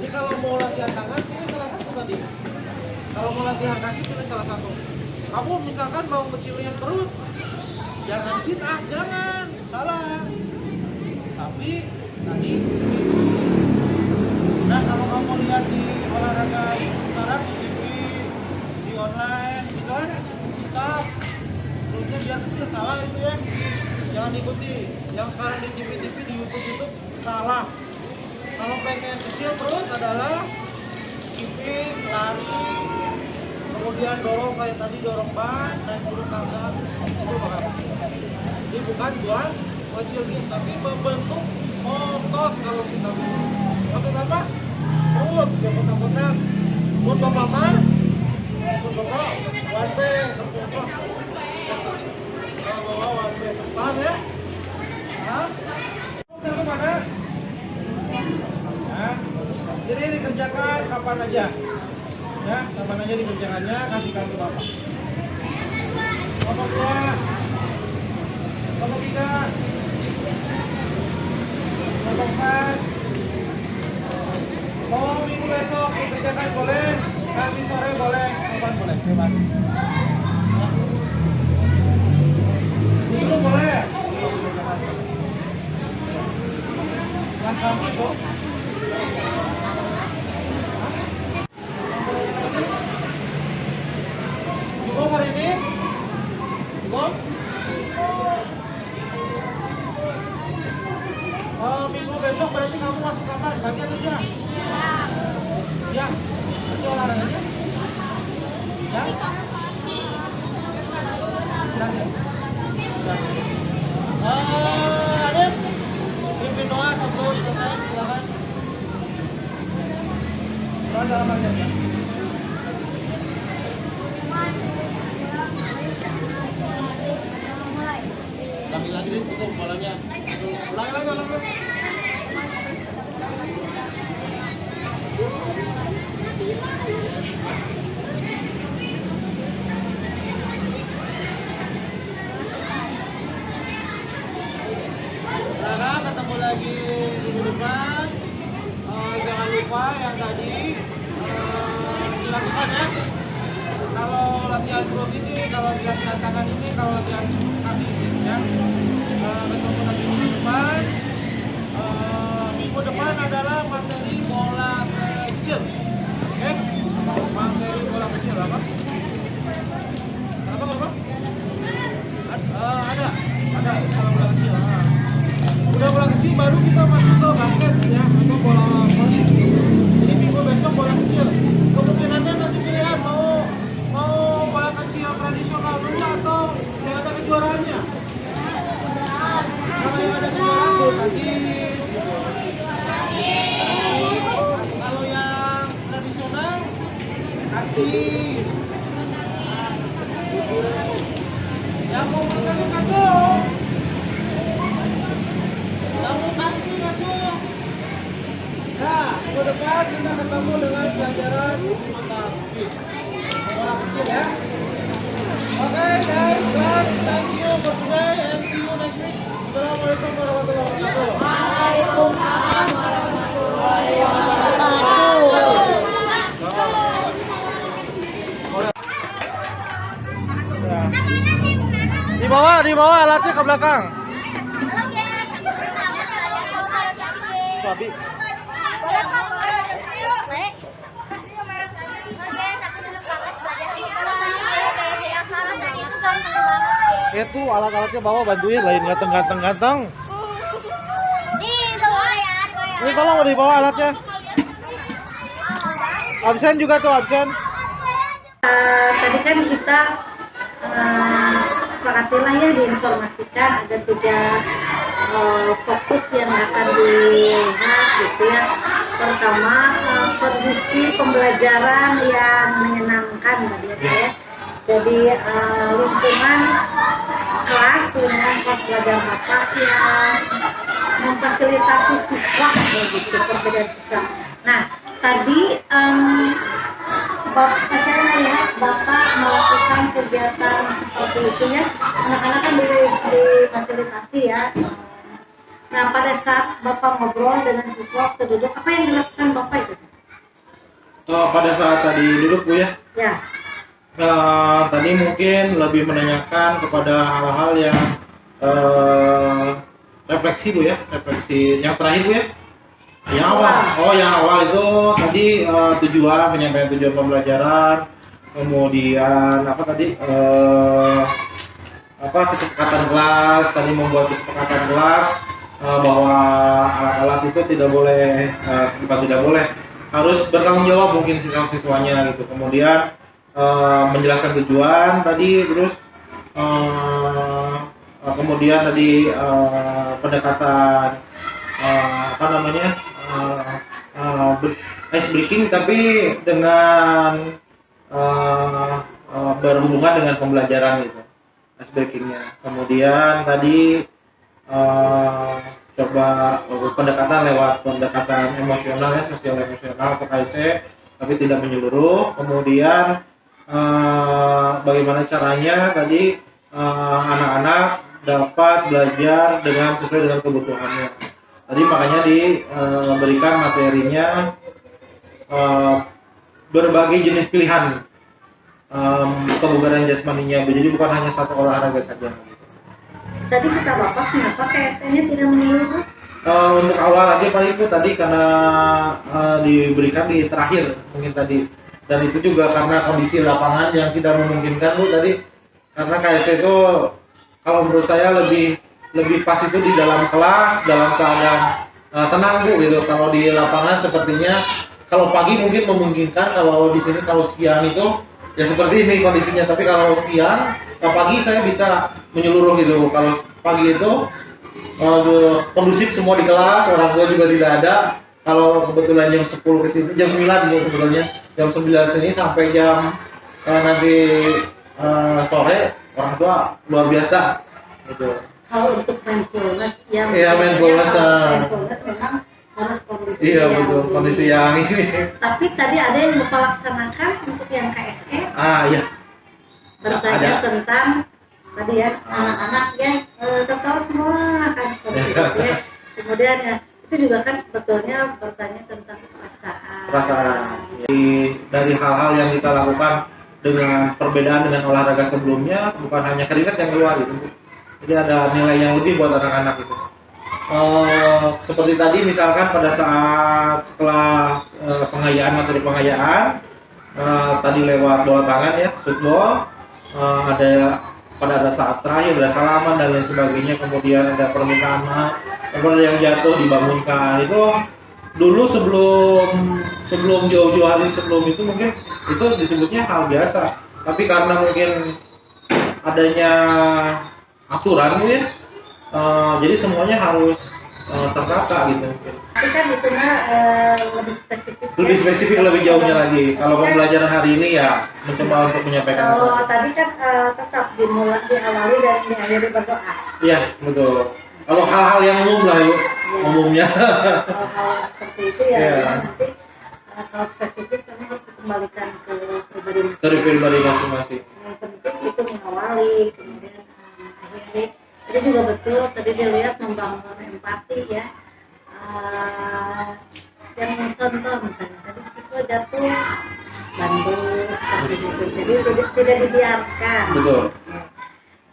Jadi kalau mau latihan tangan, pilih salah satu tadi. Kalau mau latihan kaki, pilih salah satu. Kamu misalkan mau kecilin perut, jangan sit up, jangan. Salah. Tapi tadi. Nah, kalau kamu lihat di olahraga sekarang di TV, di online, gitu kan, stop. Perutnya biar kecil, salah itu ya. Jangan ikuti. Yang sekarang di TV, di YouTube, salah. Kalau pengen kecil perut adalah skipping, lari, kemudian dorong kayak tadi, dorong ban, naik turun tangga, itu bakal kecil. Jadi bukan buat kecilin, tapi membentuk otot kalau kita mau. Otot apa? Perut, yang kotak-kotak. Buat bapak mah, buat bapak, one way, one way, paham ya? Hah? Kita kemana? Ya. Jadi dikerjakan kapan aja, ya kapan aja dikerjakannya, kasihkan ke bapak. Bapak dua, bapak tiga, bapak empat. Mau minggu besok dikerjakan boleh, nanti sore boleh, kapan boleh, bebas. Itu boleh. Yang kamu itu. Cukup hari ini? Cukup? Minggu besok berarti kamu masuk kapan? Pagi atau siang? Ya. Itu olahraganya? Ya? Siang ya? Adit? Pimpin doa sebelum selesai, silakan. Doa dalam aja ya. Ambil lagi deh, tutup bolanya. Ulangi. Nah, ketemu lagi minggu depan. Jangan lupa yang tadi dilakukan ya. Kalau latihan perut ini, kalau latihan tangan ini, kalau latihan kaki ini ya. Ketemu lagi minggu depan. Minggu depan adalah materi bola kecil. Oke? Materi bola kecil apa? Apa? Ada kalau bola kecil. Udah bola kecil baru kita masuk ke basket ya, atau bola voli. Jadi minggu besok bola kecil. Kemungkinannya nanti pilihan mau bola kecil tradisional dulu atau kejuaraannya. Kalau yang ada kejuaraan bulu tangkis gitu. Kalau yang tradisional kaki. Yang mau makan kacung. Yang mau pasti kacung. Nah, minggu depan kita ketemu dengan pelajaran bulu tangkis. Bola kecil ya. Okay guys, thank you for today and see you next week. Assalamualaikum warahmatullahi wabarakatuh. Waalaikumsalam warahmatullahi wabarakatuh. Di bawah alatnya ke belakang. Babi. Itu alat-alatnya bawa bantuin lain ganteng-ganteng. Ini tolong mau dibawa alatnya. Absen juga tuh absen. Tadi kan kita sepakatilah ya diinformasikan ada 3 fokus yang akan dilihat gitu ya. Pertama kondisi pembelajaran yang menyenangkan tadi ya. Jadi lingkungan kelas belajar Bapak yang memfasilitasi siswa begitu perbedaan siswa. Nah tadi saya melihat Bapak melakukan kegiatan seperti itu ya, anak-anak kan difasilitasi ya. Nah pada saat Bapak ngobrol dengan siswa waktu duduk, apa yang dilakukan Bapak itu? Pada saat tadi duduk Bu ya? Ya. Tadi mungkin lebih menanyakan kepada hal-hal yang refleksi Bu ya, refleksi yang terakhir Bu ya? Yang awal, yang awal itu tadi tujuan, penyampaian tujuan pembelajaran, kemudian apa tadi kesepakatan kelas, tadi membuat kesepakatan kelas bahwa alat-alat itu tidak boleh, bukan tidak boleh, harus bertanggung jawab mungkin siswa-siswanya gitu. Kemudian menjelaskan tujuan tadi, terus kemudian tadi pendekatan ice breaking tapi dengan berhubungan dengan pembelajaran gitu, ice breakingnya. Kemudian tadi coba pendekatan lewat pendekatan emosional ya, sosial emosional atau KIC, tapi tidak menyeluruh. Kemudian bagaimana caranya tadi anak-anak dapat belajar dengan sesuai dengan kebutuhannya. Tadi makanya diberikan materinya berbagai jenis pilihan kebugaran jasmaninya, jadi bukan hanya satu olahraga saja. Tadi kata Bapak kenapa KSN-nya tidak menyeluruh? Untuk awal aja Pak Ibu tadi karena diberikan di terakhir mungkin tadi, dan itu juga karena kondisi lapangan yang tidak memungkinkan Bu tadi, karena KSN itu kalau menurut saya lebih pas itu di dalam kelas dalam keadaan tenang Bu gitu. Kalau di lapangan sepertinya kalau pagi mungkin memungkinkan, kalau di sini kalau siang itu ya seperti ini kondisinya, tapi kalau siang pagi saya bisa menyeluruh gitu. Kalau pagi itu kondusif semua di kelas, orang tua juga tidak ada. Kalau kebetulan jam 10 ke sini, jam 9 Bu sebetulnya, jam 9 sini sampai jam nanti sore, orang tua luar biasa gitu. Kalau untuk mindfulness yang mindfulness memang harus kondisi iya yang betul, kondisi yang ini. Tapi tadi ada yang Bapak laksanakan untuk yang KSE Iya. bertanya Ada. tentang tadi ya anak-anak yang tertawa semua kan seperti itu ya. Kemudian ya itu juga kan sebetulnya bertanya tentang perasaan. Dari hal-hal yang kita lakukan dengan perbedaan dengan olahraga sebelumnya, bukan hanya keringat yang keluar gitu. Jadi ada nilai yang lebih buat anak-anak itu. Seperti tadi misalkan pada saat setelah pengayaan, materi pengayaan, tadi lewat bola tangan ya, shootball, pada saat terakhir ada salaman dan lain sebagainya, kemudian ada permintaan maaf, kemudian yang jatuh dibangunkan. Itu dulu sebelum jauh-jauh hari sebelum itu mungkin itu disebutnya hal biasa, tapi karena mungkin adanya aturan gitu ya. Jadi semuanya harus tertata gitu. Tapi kan itu mah lebih spesifik. Lebih ya. spesifik, lebih jauhnya lagi. Kalau pembelajaran hari ini ya mencoba untuk menyampaikan Kalau pesan. tadi kan tetap diawali dan diakhiri berdoa. Iya betul. Kalau hal-hal yang umum lah Bu, umumnya. Hal-hal seperti itu ya Iya. nanti kalau spesifik kamu harus dikembalikan ke pribadi Dari masing-masing. pribadi masing-masing. Yang penting itu mengawali, kemudian mengakhiri. Itu juga betul tadi dilihat membangun empati ya. Yang contoh misalnya tadi siswa jatuh bantu seperti itu. Jadi tidak dibiarkan. Betul.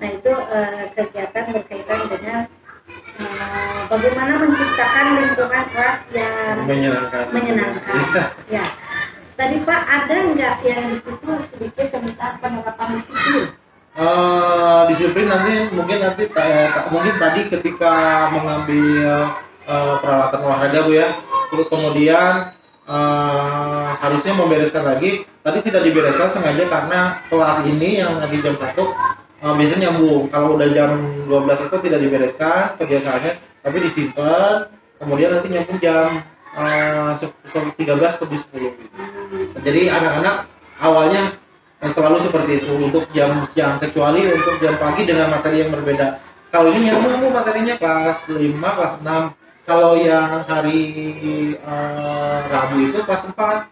Nah itu kegiatan berkaitan dengan bagaimana menciptakan lingkungan kelas yang menyenangkan. Ya. Tadi Pak ada nggak yang di situ sedikit tentang penerapan disiplin? Disiplin mungkin tadi ketika mengambil peralatan olahraga Bu ya, terus kemudian harusnya membereskan lagi. Tadi tidak dibereskan sengaja karena kelas ini yang nanti jam 1 biasanya nyambung. Kalau udah jam 12 itu tidak dibereskan kebiasaannya, tapi disimpan, kemudian nanti nyambung jam 13 lebih 10 gitu. Jadi anak-anak awalnya selalu seperti itu untuk jam siang, kecuali untuk jam pagi dengan materi yang berbeda. Kalau ini nyambung materinya kelas 5, kelas 6. Kalau yang hari Rabu itu kelas 4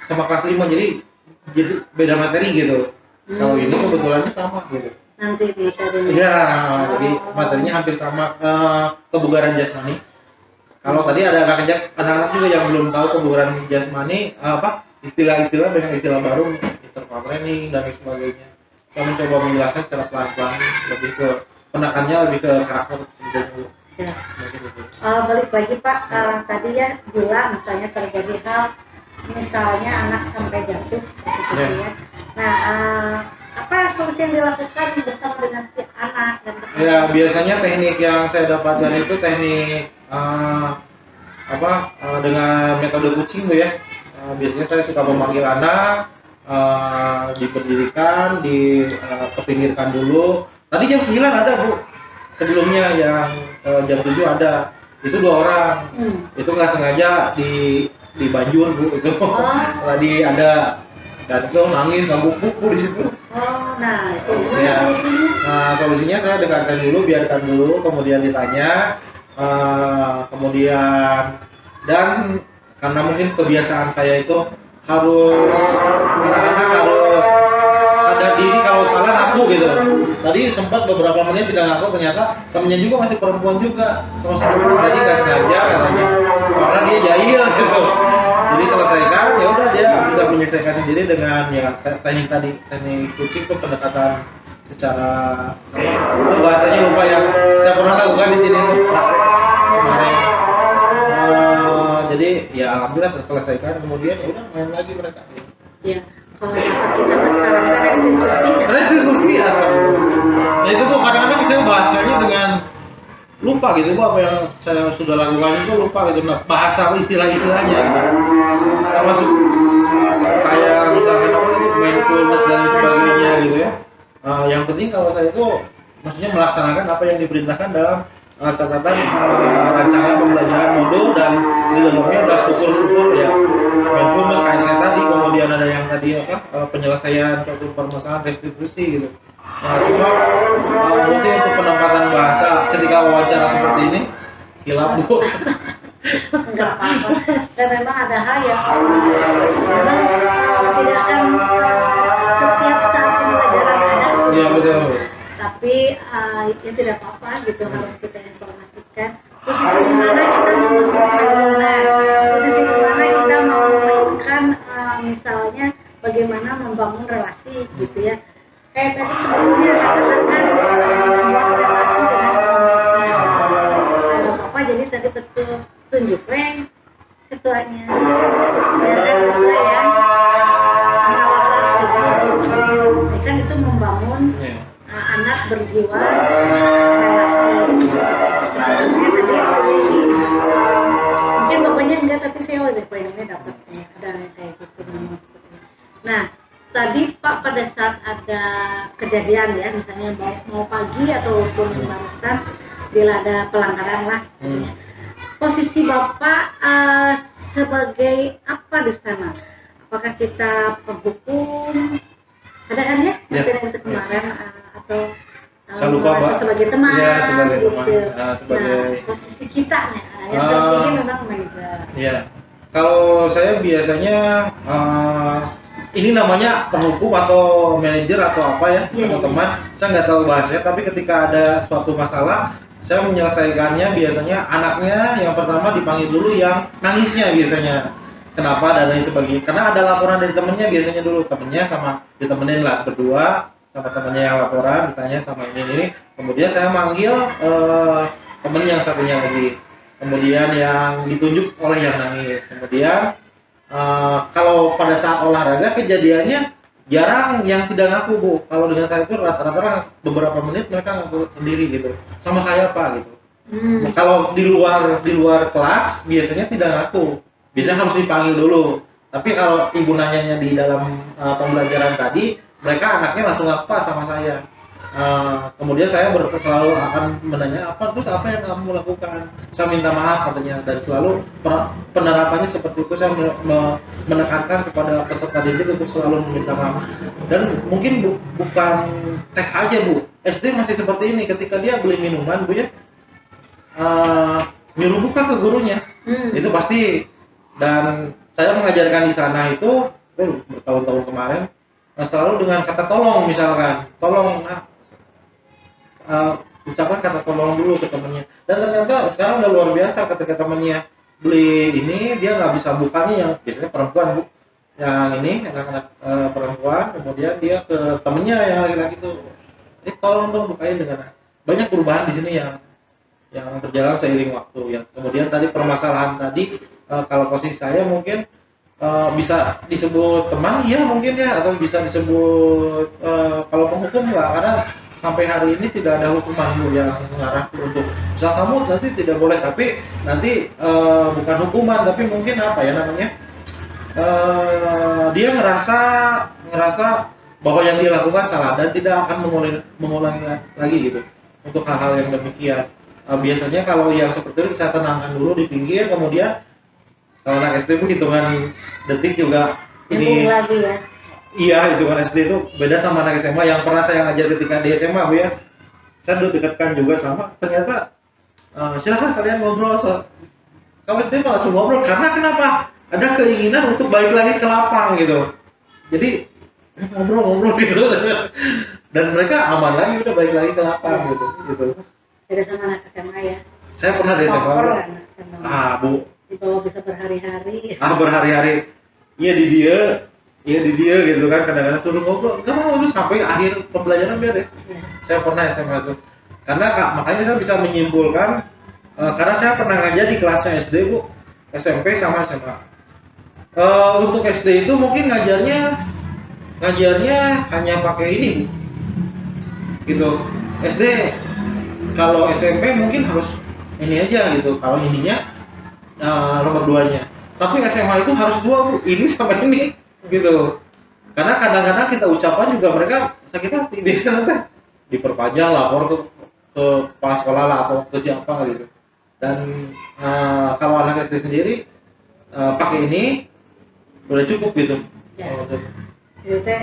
sama kelas 5, jadi beda materi gitu. Kalau ini kebetulannya sama gitu. Nanti di Iya, jadi materinya hampir sama. Kebugaran jasmani. Kalau tadi ada anak-anak juga yang belum tahu kebugaran jasmani istilah-istilah dengan istilah baru, interval training dan sebagainya. Saya mencoba menjelaskan secara pelan-pelan, lebih ke penekannya lebih ke karakter dulu. Ya. Balik lagi Pak, tadi ya gula misalnya terjadi hal misalnya anak sampai jatuh seperti itu ya. Nah, apa solusi yang dilakukan bersama dengan si anak dan Ya biasanya teknik yang saya dapatkan itu teknik dengan metode kucing Bu ya. Biasanya saya suka memanggil anak, diberdirikan, kepinggirkan dulu. Tadi jam 9 ada Bu, sebelumnya yang jam 7 ada. Itu 2 orang. Itu nggak sengaja dibanjur Bu itu. Tadi ada dan itu nangis nggak buku di situ. Nah itu Ya. solusinya. Nah solusinya saya dengarkan dulu, biarkan dulu, kemudian ditanya, kemudian dan karena mungkin kebiasaan saya itu anak-anak harus sadar diri kalau salah ngaku gitu. Tadi sempat beberapa menit tidak ngaku, ternyata temennya juga masih perempuan juga, sama-sama tadi nggak sengaja katanya, karena dia jahil gitu. Jadi selesaikan, ya udah dia bisa menyelesaikan sendiri dengan ya teknik kucing itu pendekatan secara bahasanya lupa yang saya pernah lakukan di sini tuh kemarin. Jadi ya alhamdulillah terselesaikan, kemudian ya udah main lagi mereka. Ya, kalau bahasa kita mas sekarang kan Restitusi astagfirullah. Nah itu tuh kadang-kadang saya bahasanya dengan lupa gitu Bu, apa yang saya sudah lakukan itu lupa gitu. Nah, bahasa istilah-istilahnya termasuk kayak misalkan mindfulness dan sebagainya gitu ya. Yang penting kalau saya itu maksudnya melaksanakan apa yang diperintahkan dalam catatan rancangan pembelajaran modul, dan di dalamnya ada struktur-struktur ya mindfulness kayak saya tadi, kemudian ada yang tadi penyelesaian suatu permasalahan, restitusi gitu. Nah cuma nanti untuk penempatan bahasa ketika wawancara seperti ini hilap Bu. enggak apa-apa. Dan memang ada hal yang memang tidak akan setiap saat pembelajaran ada sih. Iya betul. Tapi ya tidak apa-apa gitu, harus kita informasikan posisi di mana kita mau masuk mindfulness, posisi di mana kita mau memainkan misalnya bagaimana membangun relasi gitu ya. Kayak tadi sebetulnya katakan membuat relasi dengan temannya. Apa jadi tadi betul tunjuk ketuanya. Biarkan ketua yang mengalah kan itu membangun anak berjiwa relasi. Sebetulnya tadi mungkin bapaknya enggak, tapi saya udah poinnya dapat ada kayak gitu memang seperti itu. Nah tadi Pak pada saat ada kejadian ya, misalnya mau pagi ataupun barusan bila ada pelanggaran lah, posisi Bapak sebagai apa di sana? Apakah kita penghukum? Ada kan ya? Itu kemarin atau saya lupa, Pak. sebagai teman, Ya, sebagai gitu. teman. Sebagai... Nah, posisi kita nih, yang tertinggi memang manajer. Ya, kalau saya biasanya ini namanya penghukum atau manajer atau apa ya, teman-teman. Saya nggak tahu bahasanya, tapi ketika ada suatu masalah, saya menyelesaikannya biasanya anaknya yang pertama dipanggil dulu, yang nangisnya biasanya. Kenapa dan lain sebagainya? Karena ada laporan dari temennya biasanya dulu, temennya sama ditemenin lah berdua sama temennya yang laporan, ditanya sama ini. Kemudian saya manggil temen yang satunya lagi. Kemudian yang ditunjuk oleh yang nangis. Kemudian kalau pada saat olahraga kejadiannya jarang yang tidak ngaku, Bu. Kalau dengan saya itu rata-rata beberapa menit mereka ngaku sendiri gitu. Sama saya Pak gitu. Kalau di luar kelas biasanya tidak ngaku. Biasanya harus dipanggil dulu. Tapi kalau ibu nanyanya di dalam pembelajaran tadi, mereka anaknya langsung ngaku Pak sama saya. Kemudian saya selalu akan menanya apa yang kamu lakukan. Saya minta maaf katanya, dan selalu penerapannya seperti itu. Saya menekankan kepada peserta didik untuk selalu meminta maaf. Dan mungkin bukan TK aja Bu, SD masih seperti ini. Ketika dia beli minuman Bu ya, nyuruh buka ke gurunya. Itu pasti. Dan saya mengajarkan di sana itu bertahun-tahun kemarin selalu dengan kata tolong, misalkan tolong ucapkan kata tolong dulu ke temannya. Dan ternyata sekarang udah luar biasa, ketika temannya beli ini dia nggak bisa bukanya, yang biasanya perempuan Bu, yang ini anak-anak perempuan, kemudian dia ke temennya yang laki-laki itu, tolong dong bukain. Dengan banyak perubahan di sini yang berjalan seiring waktu. Yang kemudian tadi permasalahan tadi, kalau posisi saya mungkin bisa disebut teman ya mungkin ya, atau bisa disebut kalau penghukum enggak, karena sampai hari ini tidak ada hukuman Bu yang mengarah untuk misal kamu nanti tidak boleh, tapi nanti bukan hukuman, tapi mungkin apa ya namanya, dia ngerasa bahwa yang dia lakukan salah dan tidak akan mengulangi lagi gitu untuk hal-hal yang demikian. Biasanya kalau yang seperti itu saya tenangkan dulu di pinggir, kemudian kalau anak SD Bu hitungan detik juga ini lagi ya. Iya, hitungan SD itu beda sama anak SMA yang pernah saya ngajar ketika di SMA Bu ya. Saya udah dekatkan juga sama, ternyata silahkan kalian ngobrol kamu SD malah langsung ngobrol, karena kenapa? Ada keinginan untuk balik lagi ke lapang gitu. Jadi ngobrol gitu. Dan mereka aman lagi, udah balik lagi ke lapang gitu. Beda sama anak SMA ya. Saya pernah di SMA. Bu. Di bawah bisa berhari-hari. Berhari-hari. Iya di dia gitu kan, kadang-kadang suruh ngobrol, nggak mau itu sampai akhir pembelajaran beres. Saya pernah SMA tuh. Karena makanya saya bisa menyimpulkan, karena saya pernah ngajar di kelasnya SD Bu, SMP sama SMA. Untuk SD itu mungkin ngajarnya hanya pakai ini Bu, gitu. SD kalau SMP mungkin harus ini aja gitu, kalau ininya nomor 2-nya. Tapi SMA itu harus 2 Bu, ini sama ini gitu. Karena kadang-kadang kita ucapan juga mereka sakit hati, biasanya nanti diperpanjang lapor ke kepala sekolah lah atau ke siapa gitu. Dan kalau anak SD sendiri pakai ini udah cukup gitu. Ya. Itu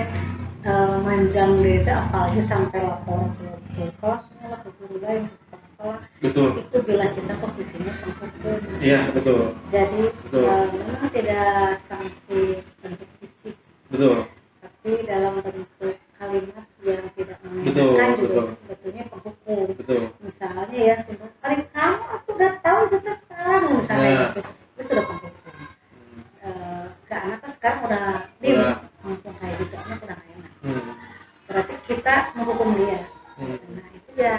manjang gitu, apalagi sampai lapor ke kelasnya, ke guru lain, ke sekolah. Betul. Itu bila kita posisinya penghukum. Iya betul. Jadi memang tidak sanksi bentuk fisik. Betul. Tapi dalam bentuk kalimat yang tidak mengenakan juga itu sebetulnya penghukum. Betul. Misalnya ya, paling kamu aku udah tahu itu salah misalnya gitu. Itu sudah penghukum. Ke anak kan sekarang udah langsung kayak gitu, anak udah gak enak. Berarti kita menghukum dia. Nah itu ya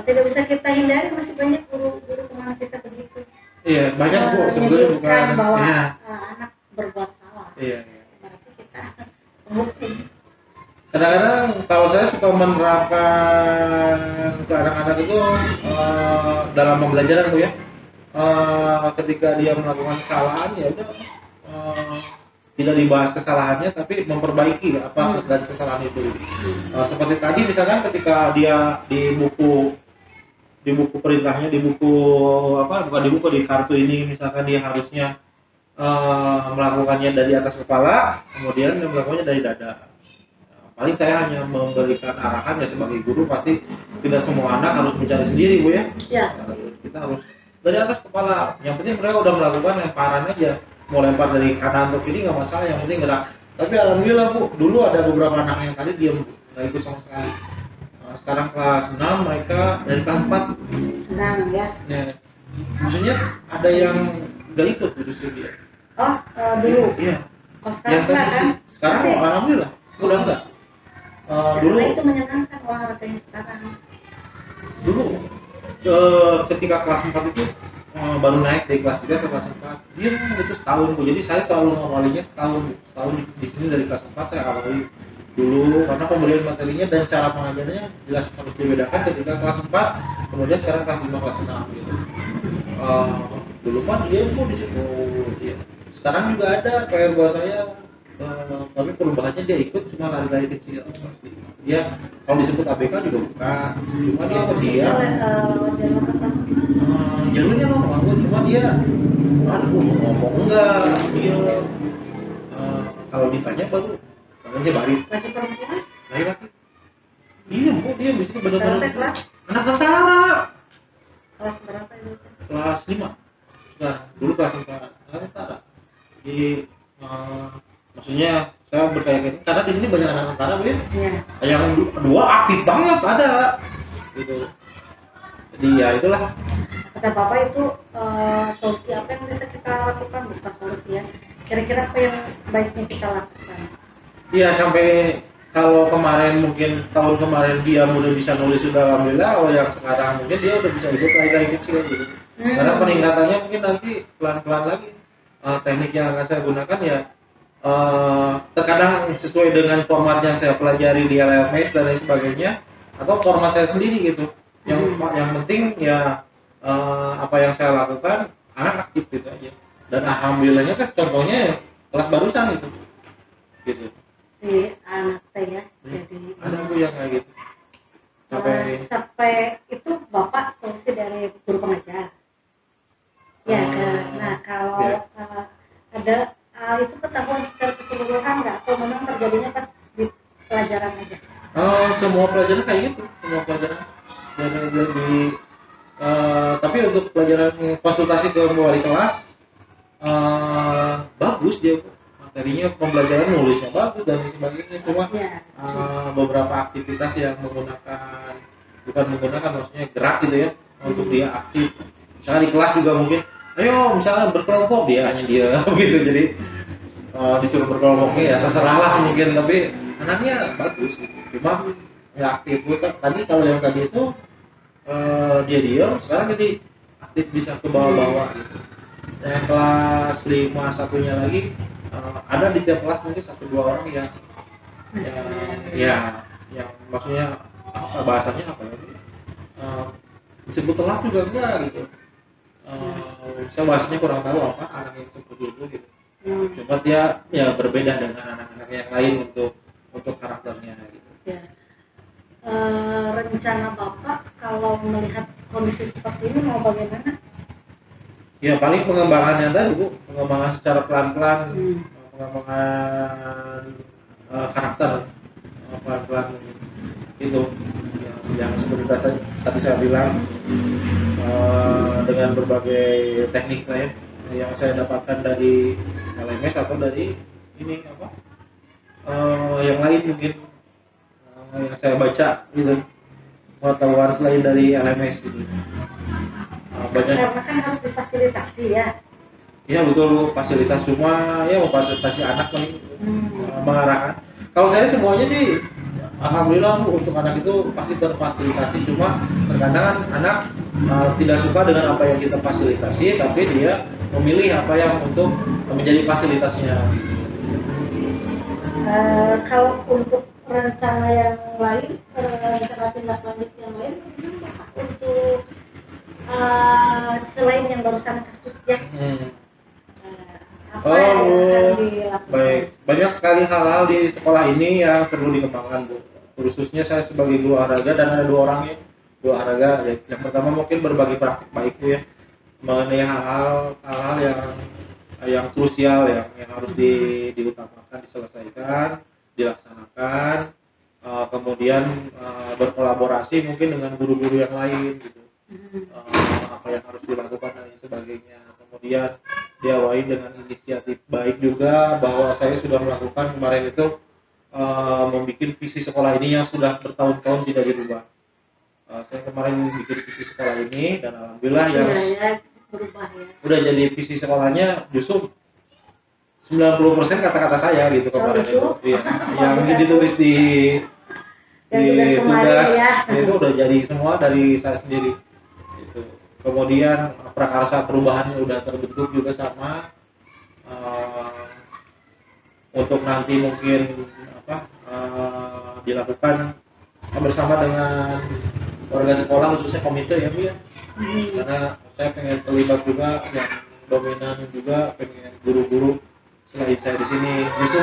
tidak bisa kita hindari, masih banyak guru-guru kemana kita begitu. Iya banyak Bu, sebetulnya bukan bahwa anak berbuat salah. Iya. Berarti kita menghukum. Kadang-kadang kalau saya suka menerapkan ke anak-anak itu dalam pembelajaran Bu ya, ketika dia melakukan kesalahan ya udah tidak dibahas kesalahannya tapi memperbaiki apa dari kesalahan itu. Seperti tadi misalkan ketika dia di buku perintahnya, di buku apa, bukan di buku, di kartu ini misalkan dia harusnya melakukannya dari atas kepala, kemudian dia melakukannya dari dada. Paling saya hanya memberikan arahan ya, sebagai guru pasti tidak semua anak harus mencari sendiri, Bu ya. Ya. Kita harus dari atas kepala. Yang penting mereka udah melakukan lemparan aja. Mau lempar dari kanan atau kiri nggak masalah, yang penting gerak. Tapi alhamdulillah, Bu, dulu ada beberapa anak yang tadi diam, nggak ikut sama sekali. Sekarang kelas 6, mereka dari kelas 4 Senang ya. ya, maksudnya ada yang nggak ikut justru dia. Oh, dulu. Iya. Oh, sekarang Yang enggak tadi kan? sih. Sekarang Masih? alhamdulillah udah enggak. Dulu Karena itu menyenangkan olahraganya sekarang. dulu ketika kelas 4 itu baru naik dari kelas 3 ke kelas 4, dia itu setahun, Bu. Jadi saya selalu ngawalinya setahun di sini. Dari kelas 4 saya awali dulu karena pemberian materinya dan cara pengajarannya jelas harus dibedakan ketika kelas 4, kemudian sekarang kelas 5, kelas 6 gitu. Dulu mah dia pun di situ dia. Sekarang juga ada PR buat saya, tapi perubahannya dia ikut cuma lari-lari kecil. Dia kalau disebut ABK juga bukan, cuma dia dia jalurnya normal, cuma dia ngomong enggak dia kalau ditanya baru namanya barit Lagi perempuan? laki-laki. Iya, Bu, dia di sini Sekarang benar-benar teh kelas? anak tentara Kelas berapa itu? kelas 5. Nah, dulu kelas 4 anak tentara. Jadi maksudnya saya berkayak karena di sini banyak anak tentara, Bu ya. Iya. Yang dua aktif banget ada gitu. Jadi ya itulah. Kata Bapak itu solusi apa yang bisa kita lakukan? Bukan solusi ya. Kira-kira apa yang baiknya kita lakukan? Iya, sampai kalau kemarin mungkin tahun kemarin dia udah bisa nulis sudah alhamdulillah, kalau yang sekarang mungkin dia udah bisa ikut lari kecil gitu. Karena peningkatannya mungkin nanti pelan-pelan lagi. Teknik yang akan saya gunakan ya terkadang sesuai dengan format yang saya pelajari di LMS dan lain sebagainya, atau format saya sendiri gitu. Yang penting ya apa yang saya lakukan anak aktif gitu aja. Dan alhamdulillahnya kan contohnya ya, kelas barusan itu gitu. Si anak saya jadi Ada Bu yang kayak gitu sampai itu Bapak solusi dari guru pengajar ya nah kalau ya. ada itu ketahuan secara keseluruhan nggak, atau memang terjadinya pas di pelajaran aja? Semua pelajaran kayak gitu, semua pelajaran tapi untuk pelajaran konsultasi ke wali kelas bagus dia, materinya pembelajaran nulisnya bagus dan sebagainya, cuma Ya. beberapa aktivitas yang menggunakan maksudnya gerak gitu ya, untuk dia aktif. Misalnya di kelas juga mungkin ayo misalnya berkelompok, dia hanya dia gitu. Jadi disuruh berkelompoknya ya terserah lah mungkin, tapi anaknya bagus gitu. Cuma nggak aktif. Tadi kalau yang tadi itu dia diam, sekarang jadi aktif, bisa ke bawah-bawah gitu. Dan kelas 5 satunya lagi ada di tiap kelas mungkin 1-2 orang yang maksudnya apa bahasanya apa ya, disebut telat juga enggak gitu. Saya bahasanya kurang tahu apa anak yang seperti itu gitu. Cuma dia ya berbeda dengan anak-anak yang lain untuk karakternya gitu. Ya. Rencana Bapak kalau melihat kondisi seperti ini mau bagaimana? Ya paling pengembangannya tadi Bu, pengembangan secara pelan-pelan, pengembangan karakter pelan-pelan itu yang seperti tadi saya bilang, dengan berbagai teknik lah ya yang saya dapatkan dari LMS atau dari ini apa yang lain mungkin yang saya baca gitu, pengetahuan selain dari LMS gitu. Banyak. Karena kan harus difasilitasi ya. Ya betul, fasilitas, cuma ya memfasilitasi anak mengarahkan. Kalau saya semuanya sih alhamdulillah Bu, untuk anak itu pasti terfasilitasi, cuma terkadang anak tidak suka dengan apa yang kita fasilitasi, tapi dia memilih apa yang untuk menjadi fasilitasnya. Kalau untuk rencana yang lain, rencana tindak lanjut yang lain, untuk selain yang barusan kasusnya, apa yang akan dilakukan? banyak sekali hal-hal di sekolah ini yang perlu dikembangkan, Bu. Khususnya saya sebagai guru olahraga dan ada 2 orang ya, guru olahraga. Yang pertama mungkin berbagi praktik baik, Bu, ya, mengenai hal-hal yang krusial yang harus diutamakan, diselesaikan, dilaksanakan, kemudian berkolaborasi mungkin dengan guru-guru yang lain gitu. Apa yang harus dilakukan dan sebagainya. Kemudian diawali dengan inisiatif baik juga bahwa saya sudah melakukan kemarin itu membuat visi sekolah ini yang sudah bertahun-tahun tidak dirubah. Saya kemarin bikin visi sekolah ini dan alhamdulillah yang berubah ya. udah jadi visi sekolahnya justru 90% kata-kata saya gitu kemarin itu. Iya. Yang ditulis di tugas ya. itu udah jadi semua dari saya sendiri. Itu. Kemudian prakarsa perubahannya udah terbentuk juga sama. Untuk nanti mungkin dilakukan bersama dengan warga sekolah khususnya komite ya Bu ya. Karena saya pengen terlibat juga yang dominan juga, pengen guru-guru selain saya di sini. Justru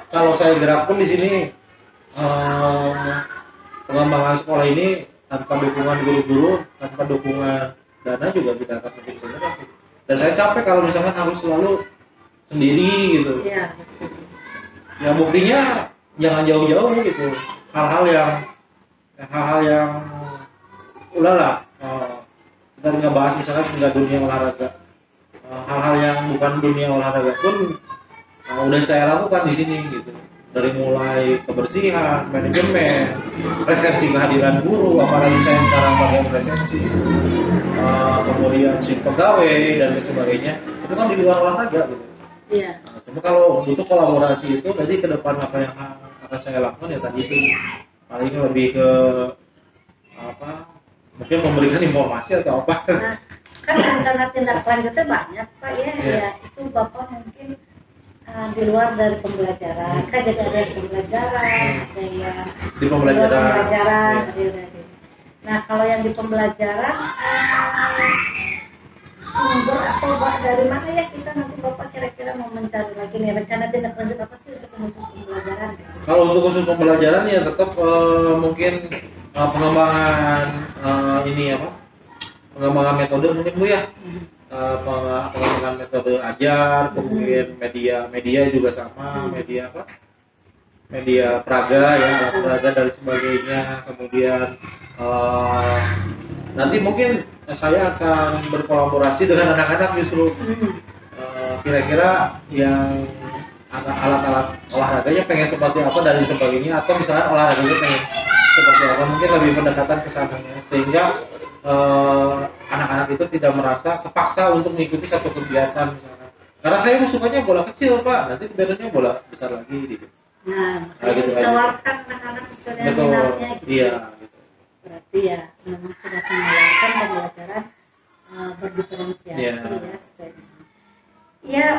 kalau saya gerak pun di sini pengembangan sekolah ini tanpa dukungan guru-guru, tanpa dukungan dana juga tidak akan mungkin bergerak. Dan saya capek kalau misalkan harus selalu sendiri gitu. Iya. Ya buktinya jangan jauh-jauh gitu. Hal-hal yang ulala kita nggak bahas misalkan nggak dunia olahraga. Hal-hal yang bukan dunia olahraga pun udah saya lakukan di sini gitu. Dari mulai kebersihan, manajemen, presensi kehadiran guru, apalagi saya sekarang bagian presensi, kemudian si pegawai dan sebagainya, itu kan di luar olahraga gitu. Iya. Cuma kalau butuh kolaborasi itu, tadi ke depan apa yang akan saya lakukan ya tadi itu paling lebih ke mungkin memberikan informasi atau apa. Nah, kan rencana tindak lanjutnya banyak Pak ya. Iya. Ya itu Bapak mungkin di luar dari pembelajaran, kan jadi ada yang pembelajaran, ada yang Di pembelajaran. ada yang Nah kalau yang di pembelajaran sumber atau dari mana ya kita nanti Bapak kira-kira mau mencari lagi nih rencana tindak lanjut apa sih untuk khusus pembelajaran? Kalau untuk khusus pembelajaran ya tetap mungkin pengembangan pengembangan metode mungkin Bu ya. Pengembangan metode ajar, kemudian media juga sama, media peraga ya, alat peraga dan sebagainya. Kemudian nanti mungkin saya akan berkolaborasi dengan anak-anak justru kira-kira yang alat-alat olahraganya pengen seperti apa dan sebagainya, atau misalnya olahraganya pengen seperti apa, mungkin lebih pendekatan ke sana sehingga anak-anak itu tidak merasa kepaksa untuk mengikuti satu kegiatan misalkan. Karena saya sukanya bola kecil Pak, nanti kebetulannya bola besar lagi gitu. Nah, gitu ditawarkan anak-anak sesuai dengan Betul, minatnya gitu. iya. Gitu. Berarti ya memang sudah menawarkan pembelajaran berdiferensiasi Iya. ya sesuai dengan. Ya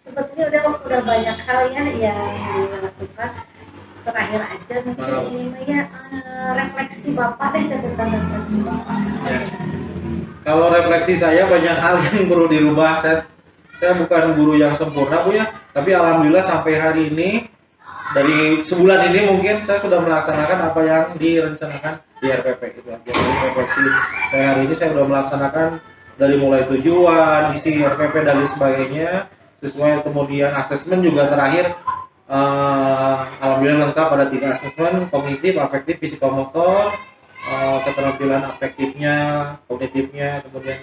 sebetulnya udah banyak hal ya yang dilakukan. Terakhir aja mungkin ini Mah ya refleksi Bapak deh, catatan refleksi Bapak. Ya. Kalau refleksi saya banyak hal yang perlu dirubah. Saya bukan guru yang sempurna Bu ya, tapi alhamdulillah sampai hari ini dari sebulan ini mungkin saya sudah melaksanakan apa yang direncanakan di RPP gitu. Jadi refleksi saya hari ini saya sudah melaksanakan dari mulai tujuan, isi RPP dan sebagainya sesuai, kemudian asesmen juga terakhir. Alhamdulillah lengkap, ada 3 asesmen: kognitif, afektif, psikomotor, keterampilan afektifnya, kognitifnya, kemudian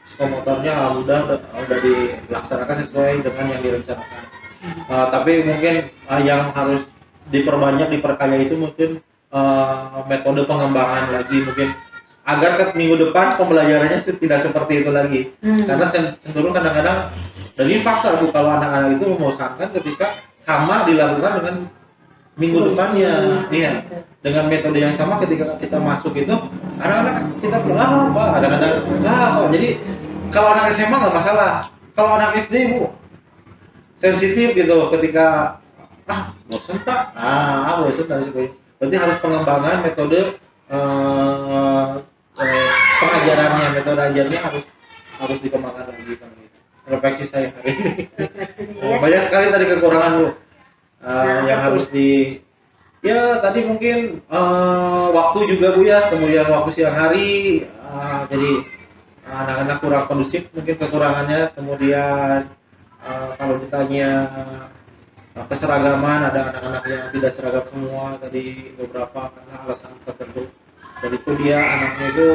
psikomotornya alhamdulillah udah dilaksanakan sesuai dengan yang direncanakan. Tapi mungkin yang harus diperbanyak, diperkaya itu mungkin metode pengembangan lagi mungkin agar ke minggu depan pembelajarannya tidak seperti itu lagi. Karena cenderung kadang-kadang dari fakta Bu, kalau anak-anak itu membosankan ketika sama dilakukan dengan minggu depannya. Iya. Dengan metode yang sama ketika kita masuk itu anak-anak kita bilang apa? Kadang-kadang Jadi kalau anak SMA nggak masalah. Kalau anak SD Bu sensitif gitu ketika bosan Pak. Bosan dan sebagainya. Berarti harus pengembangan metode pengajarannya, metode ajarnya harus dikembangkan lagi kan gitu. refleksi saya hari ini. Refleksinya ya. Banyak sekali tadi kekurangan Bu. Yang betul. harus ya tadi mungkin waktu juga Bu ya, kemudian waktu siang hari, jadi anak-anak kurang kondusif mungkin kekurangannya, kemudian kalau ditanya keseragaman, ada anak-anak yang tidak seragam semua tadi beberapa karena alasan tertentu. Jadi itu dia anaknya itu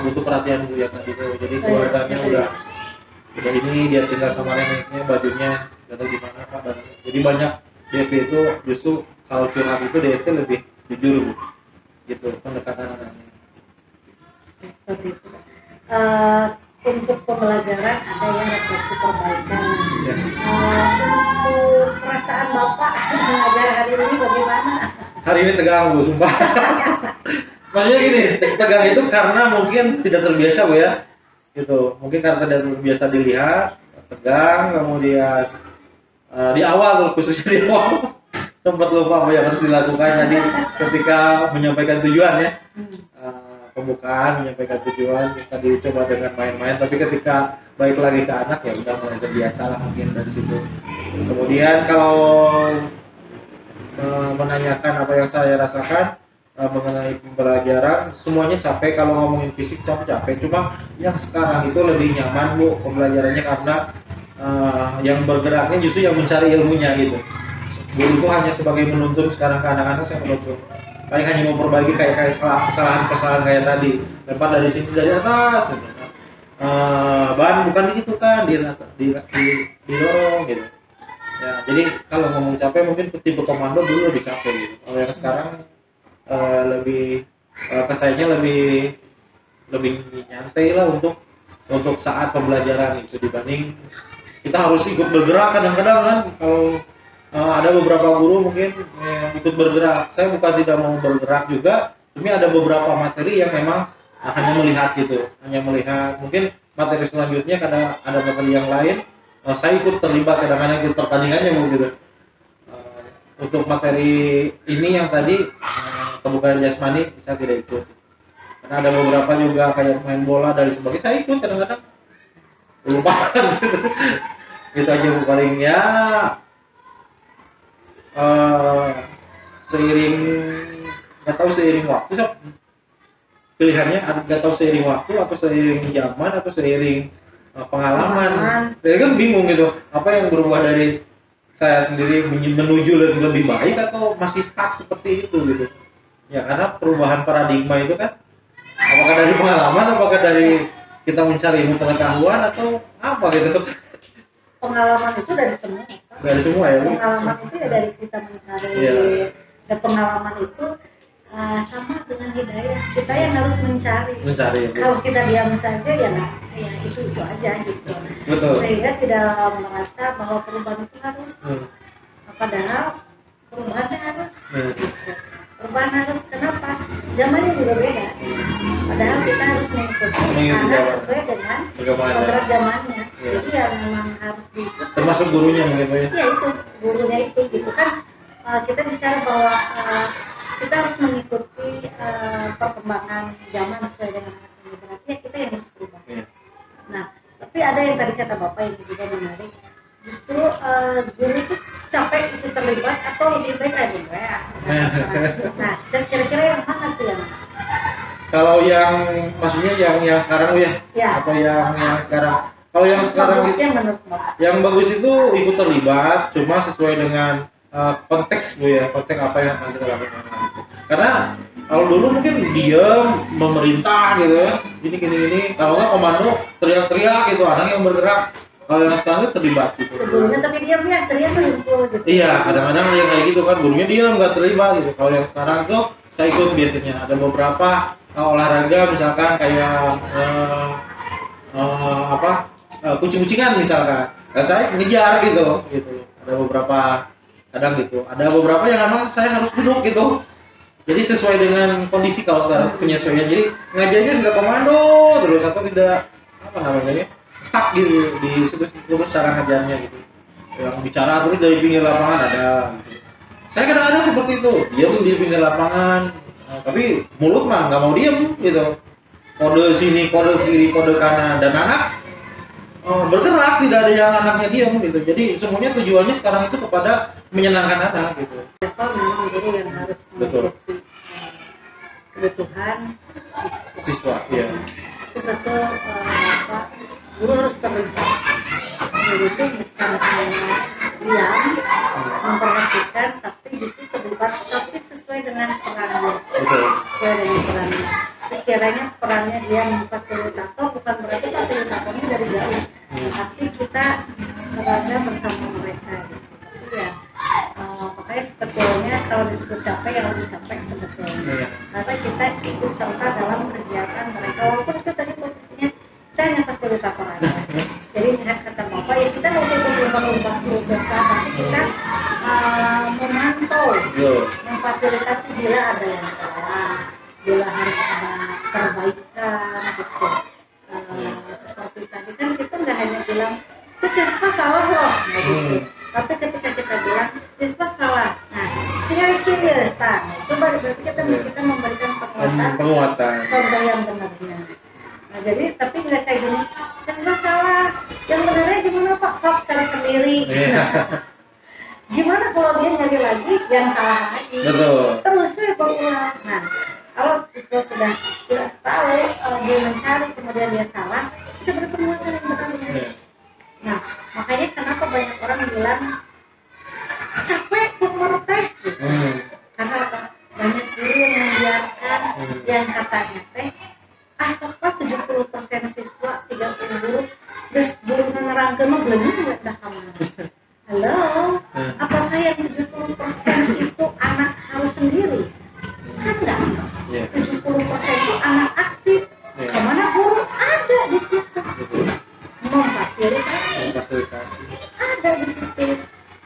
butuh perhatian Bu ya tadi tuh, jadi keluarganya udah ini dia tinggal sama neneknya, bajunya nggak tahu gimana Pak, dan jadi banyak di SD itu justru kalau curhat itu di SD lebih jujur Bu, gitu pendekatan anaknya. Seperti itu. Untuk pembelajaran ada yang refleksi perbaikan. Ya. Untuk perasaan Bapak mengajar hari ini bagaimana? Hari ini tegang Bu, sumpah. Maksudnya gini, tegang itu karena mungkin tidak terbiasa Bu ya, gitu. Mungkin karena tidak terbiasa dilihat, tegang, kemudian di awal khususnya di awal sempat lupa apa yang harus dilakukan tadi ketika menyampaikan tujuan ya. Pembukaan menyampaikan tujuan tadi coba dengan main-main, tapi ketika balik lagi ke anak ya udah mulai terbiasa lah mungkin dari situ. Kemudian kalau menanyakan apa yang saya rasakan mengenai pembelajaran, semuanya capek. Kalau ngomongin fisik capek, cuma yang sekarang itu lebih nyaman Bu pembelajarannya karena yang bergeraknya justru yang mencari ilmunya gitu. Guru itu hanya sebagai menuntun, sekarang ke anak-anak saya menuntun. Paling hanya memperbaiki kayak kesalahan-kesalahan kayak tadi, lempar dari sini dari atas, ban bukan gitu kan, didorong gitu. Ya, jadi kalau ngomong capek mungkin tipe komando dulu lebih capek gitu. Kalau yang sekarang lebih kesannya lebih nyantai lah untuk saat pembelajaran itu dibanding kita harus ikut bergerak kadang-kadang kan. Kalau ada beberapa guru mungkin yang ikut bergerak, saya bukan tidak mau bergerak juga, tapi ada beberapa materi yang memang hanya melihat gitu, hanya melihat. Mungkin materi selanjutnya karena ada materi yang lain, saya ikut terlibat kadang-kadang ikut pertandingannya gitu. Untuk materi ini yang tadi kebugaran jasmani saya tidak ikut, karena ada beberapa juga kayak main bola dari sebagainya saya ikut kadang-kadang lupakan gitu. Itu aja paling ya. Seiring waktu pilihannya nggak tahu seiring waktu atau seiring zaman atau seiring pengalaman. Saya kan bingung gitu, apa yang berubah dari saya sendiri menuju lebih baik atau masih stuck seperti itu gitu ya, karena perubahan paradigma itu kan apakah dari pengalaman, apakah dari kita mencari ilmu pengetahuan atau apa gitu. Pengalaman itu dari semua. Dari semua ya. Pengalaman itu ya dari kita mencari. Iya. Dan pengalaman itu sama dengan hidayah. Kita yang harus mencari. Ya, kalau kita diam saja ya itu aja gitu. Betul. Sehingga tidak merasa bahwa perubahan itu harus. Padahal perubahannya harus. Gitu. Perubahan harus, kenapa? Zamannya juga beda. Padahal kita harus mengikuti karena sesuai dengan kontrak zamannya. Ya. Jadi ya memang harus diikuti. Termasuk gurunya mungkin ya? Iya itu, gurunya itu gitu kan. Kita bicara bahwa kita harus mengikuti perkembangan zaman sesuai dengan anak berarti ya kita yang harus berubah. Ya. Nah, tapi ada yang tadi kata Bapak yang juga menarik. Justru guru itu capek ikut terlibat atau lebih baik aja ya. Nah, dan kira-kira yang mana tuh yang? Kalau yang maksudnya yang sekarang ya? Atau yang sekarang? Kalau yang sekarang itu, yang bagus itu ikut terlibat, cuma sesuai dengan konteks Bu ya, konteks apa yang akan kita lakukan. Karena kalau dulu mungkin diam, memerintah gitu ya, gini. Kalau nggak komando teriak-teriak gitu, anak yang bergerak. Kalau yang sekarang itu terlibat gitu. Gurunya tapi diam ya, teriak tuh gitu. Iya, kadang-kadang yang kayak gitu kan, gurunya diam nggak terlibat gitu. Kalau yang sekarang itu saya ikut biasanya. Ada beberapa olahraga misalkan kayak kucing-kucingan misalkan. Nah, saya ngejar gitu. Ada beberapa kadang gitu. Ada beberapa yang memang saya harus duduk gitu. Jadi sesuai dengan kondisi kalau sekarang itu penyesuaian. Jadi ngajarnya sudah komando terus atau tidak stuck gitu di situ terus cara ngajarnya gitu. Yang bicara terus dari pinggir lapangan ada. Gitu. Saya kadang-kadang seperti itu, diam di pinggir lapangan, tapi mulut mah nggak mau diam gitu. Kode sini, kode kiri, kode kanan, dan anak bergerak, tidak ada yang anaknya diam gitu. Jadi semuanya tujuannya sekarang itu kepada menyenangkan anak gitu. Level memang guru yang harus Betul. mengikuti kebutuhan Siswa, ya. Itu betul Bapak, guru harus terlibat. Guru itu bukan hanya diam, memperhatikan, tapi justru terlibat, tapi sesuai dengan perannya. Betul. Sesuai dengan perannya. Sekiranya perannya dia memfasilitator, bukan berarti fasilitatornya dari jauh, tapi kita berada bersama mereka. Gitu. Tapi ya, makanya sebetulnya kalau disebut capek, yang lebih capek sebetulnya. Karena kita ikut serta dalam kegiatan mereka, walaupun itu tadi posisinya kita hanya fasilitator aja. Jadi kata Bapak, ya kita nggak usah berlomba-lomba tapi kita memantau, memfasilitasi bila ada yang salah, bila harus ada perbaikan gitu. Seperti tadi kan kita nggak hanya bilang itu Cispa salah loh, gitu. Tapi ketika kita bilang Cispa salah, nah kira-kira itu berarti kita memberikan penguatan, contoh yang benarnya. Nah jadi tapi nggak kayak gini, Cispa salah, yang benarnya gimana Pak? Sok cari sendiri. Gimana kalau dia nyari lagi yang salah lagi? Betul. Terus saya berulang. Nah, kalau siswa sudah tahu dia mencari kemudian dia salah, kita beri penguatan yang benar. Nah, makanya kenapa banyak orang bilang capek guru teh? Karena apa? Banyak guru yang membiarkan yang katanya teh asapnya 70% siswa, 30 guru, terus guru menerangkan mah belum juga dah kamu. Halo, apakah yang 70% itu anak harus sendiri? Kan enggak. 70% itu anak aktif. Kemana guru ada di situ. Memfasilitasi. Ada di situ.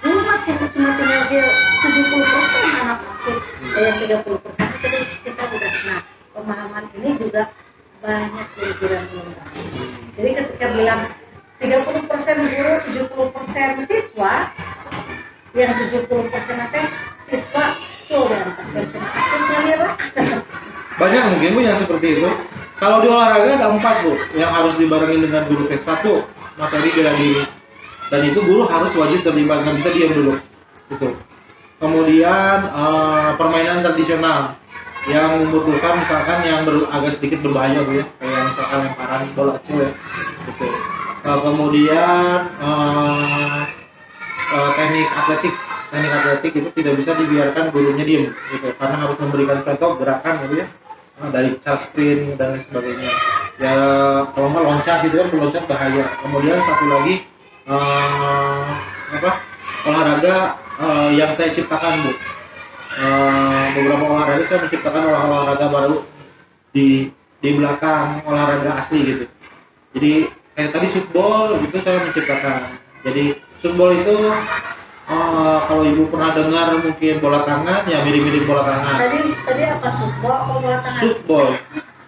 Guru makin cuma tinggal dia 70% anak aktif, yang 30% jadi kita udah. Nah, pemahaman ini juga banyak pikiran guru. Jadi ketika bilang 30% guru, 70% siswa, yang 70% nanti siswa coba banyak mungkin Bu yang seperti itu. Kalau di olahraga ada 4 Bu yang harus dibarengi dengan guru tek 1 materi bela diri, dan itu guru harus wajib terlibat, nggak bisa diam dulu gitu. Kemudian permainan tradisional yang membutuhkan misalkan yang agak sedikit berbahaya Bu ya, kayak misalkan lemparan bola kecil ya gitu. Kemudian teknik atletik itu tidak bisa dibiarkan gurunya diem gitu, karena harus memberikan contoh gerakan gitu ya, dari cara sprint dan lain sebagainya ya. Kalau nggak loncat gitu kan, meloncat bahaya. Kemudian satu lagi olahraga yang saya ciptakan Bu, beberapa olahraga saya menciptakan olahraga baru di belakang olahraga asli gitu. Jadi kayak tadi football itu saya menciptakan. Jadi football itu kalau Ibu pernah dengar mungkin bola tangan, ya mirip-mirip bola tangan. Tadi apa football atau bola tangan?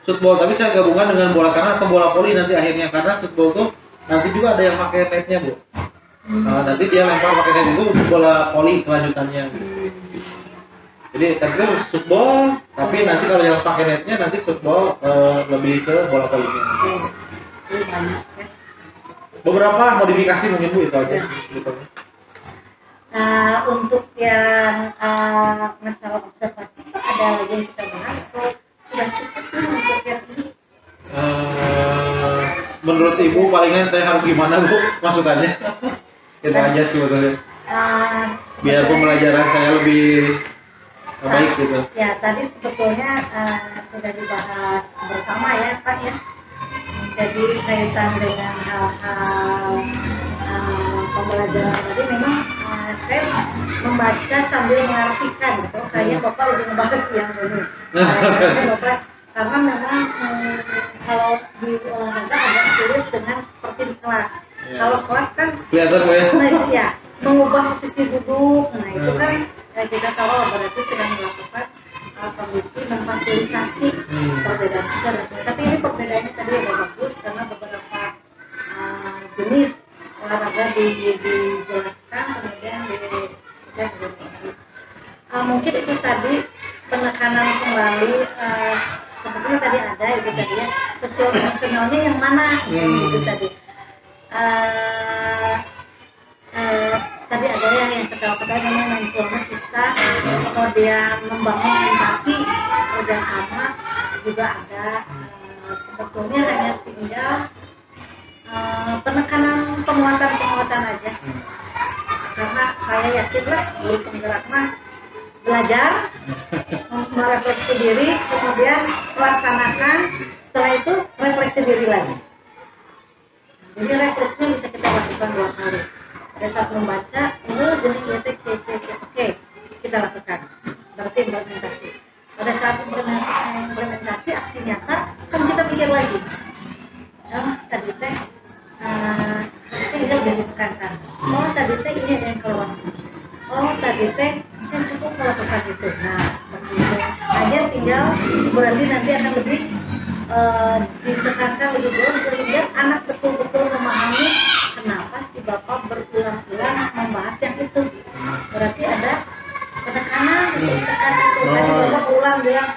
Football, tapi saya gabungkan dengan bola tangan atau bola voli nanti akhirnya, karena football tuh nanti juga ada yang pakai netnya Bu. Nanti dia lempar pakai net itu bola voli kelanjutannya. Jadi tadi itu football, tapi nanti kalau yang pakai netnya nanti football lebih ke bola volinya. Banyak ya. Beberapa modifikasi mungkin Bu itu aja. Gitu. Nah, untuk yang masalah observasi itu ada lagi yang kita bahas atau sudah cukup nih untuk yang ini? Menurut Ibu palingan saya harus gimana Bu masukannya? Itu aja sih sebetulnya. Biar pembelajaran saya lebih baik gitu. Ya, tadi sebetulnya sudah dibahas bersama ya Pak ya. Jadi kaitan dengan hal-hal pembelajaran tadi memang saya membaca sambil mengartikan gitu. Kayaknya Bapak lebih membahas yang ini. Karena memang kalau di olahraga agak sulit dengan seperti di kelas. Ya. Kalau kelas kan kelihatan Bu ya. Nah itu ya, mengubah posisi duduk. Nah itu kan kita tahu berarti sedang melakukan kondisi memfasilitasi perbedaan sosial dan sebagainya. Tapi ini perbedaannya tadi ada bagus karena beberapa jenis olahraga dijelaskan, kemudian mungkin itu tadi penekanan kembali sebetulnya tadi ada itu tadi ya, sosial emosionalnya yang mana itu tadi. eh, tadi ada yang ketawa-ketawa memang mindfulness susah, kemudian membangun empati, kerjasama juga ada. Sebetulnya hanya tinggal penekanan penguatan aja, karena saya yakin lah guru penggerak mah belajar, merefleksi diri, kemudian melaksanakan, setelah itu refleksi diri lagi. Jadi refleksinya bisa kita lakukan 2 kali. Pada saat membaca, oke, kita lakukan. Berarti implementasi. Pada saat implementasi aksi nyata, kan kita pikir lagi. Tadi teh harusnya ini udah ditekankan. Tadi teh ini ada yang kelewatan. Tadi teh saya cukup melakukan itu. Nah, seperti itu. Hanya tinggal berarti nanti akan lebih ditekankan lebih jelas sehingga anak betul-betul memahami kenapa si bapak berulang-ulang membahas yang itu. Berarti ada penekanan itu, tekan itu. Tadi bapak ulang bilang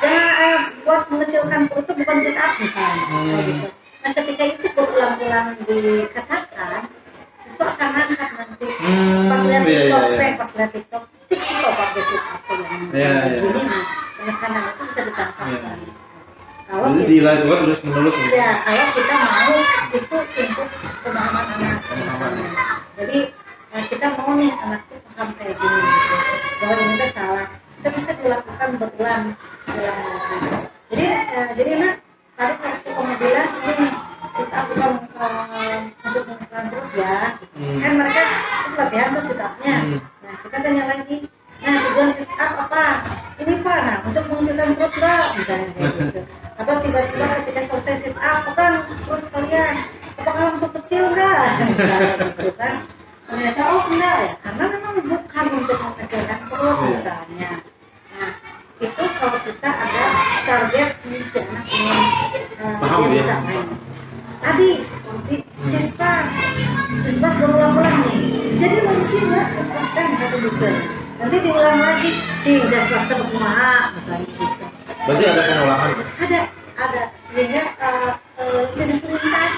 jangan buat mengecilkan perut itu bukan sit up misalnya, gitu. Nah ketika itu berulang-ulang dikatakan, siswa akan angkat nanti. Pas lihat TikTok, pas lihat TikTok, cik si bapak sit up yang begini, penekanan itu bisa ditangkapkan. Kalau jadi dilakukan terus menerus. Ya, kalau kita mau itu untuk pemahaman anak misalnya. Jadi kita mau nih anak tuh paham kayak gini gitu. Bahwa ini tuh salah. Kita bisa dilakukan berulang. Jadi anak tadi waktu kamu bilang ini sit up bukan untuk mengusirkan perut ya. Kan mereka terus latihan tuh sit upnya. Nah kita tanya lagi. Nah tujuan sit up apa? Ini Pak, nah untuk mengusirkan perut nggak? Misalnya kayak gitu. Atau tiba-tiba ketika selesai sit up, kan perut kalian apakah langsung kecil nggak? Misalnya gitu kan. Ternyata enggak ya, karena memang bukan untuk mengecilkan perut misalnya. Nah itu kalau kita ada target si anak ingin bisa main. Tadi seperti cispas berulang-ulang nih. Jadi mungkin nggak cispas kan satu gitu. Nanti diulang lagi, cispas berkumaha misalnya gitu. Berarti ada pengulangan? Ada. Sehingga jadi selintas.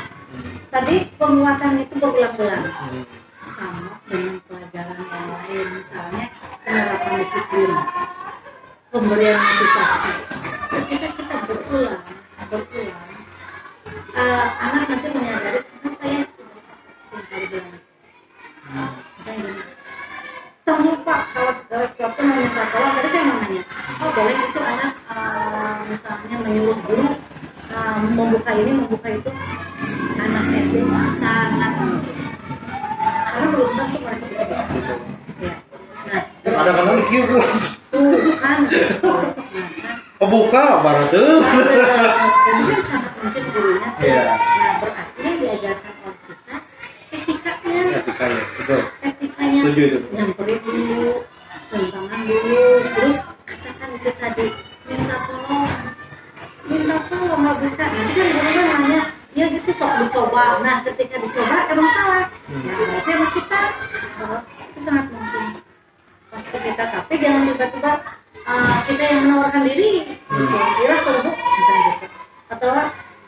Tadi penguatan itu berulang-ulang. Sama dengan pelajaran yang lain, misalnya penerapan disiplin, pemberian motivasi. Ketika kita berulang, anak nanti menyadari kenapa ya setiap kali bilang. Tolong lupa kalau segala sesuatu meminta tolong. Tadi saya mau nanya, boleh itu anak misalnya menyuruh guru membuka ini, membuka itu. Anak SD sangat mungkin. Karena belum tentu mereka bisa buka. Ya. Nah, ada kan lagi kieu kan. Kebuka barat tuh. Jadi kan sangat mungkin gurunya. Iya. Nah, berarti yang diajarkan oleh kita etikanya. Etikanya, betul. Etikanya. Setuju itu. Nyamperin dulu, sentangan dulu, terus katakan itu tadi minta tolong nggak bisa. Nanti kan gurunya nanya, ya gitu sok dicoba. Nah ketika dicoba emang salah, ya berarti emang kita itu sangat mungkin pasti kita, tapi jangan tiba-tiba kita yang menawarkan diri, kira kalau bu misalnya gitu, atau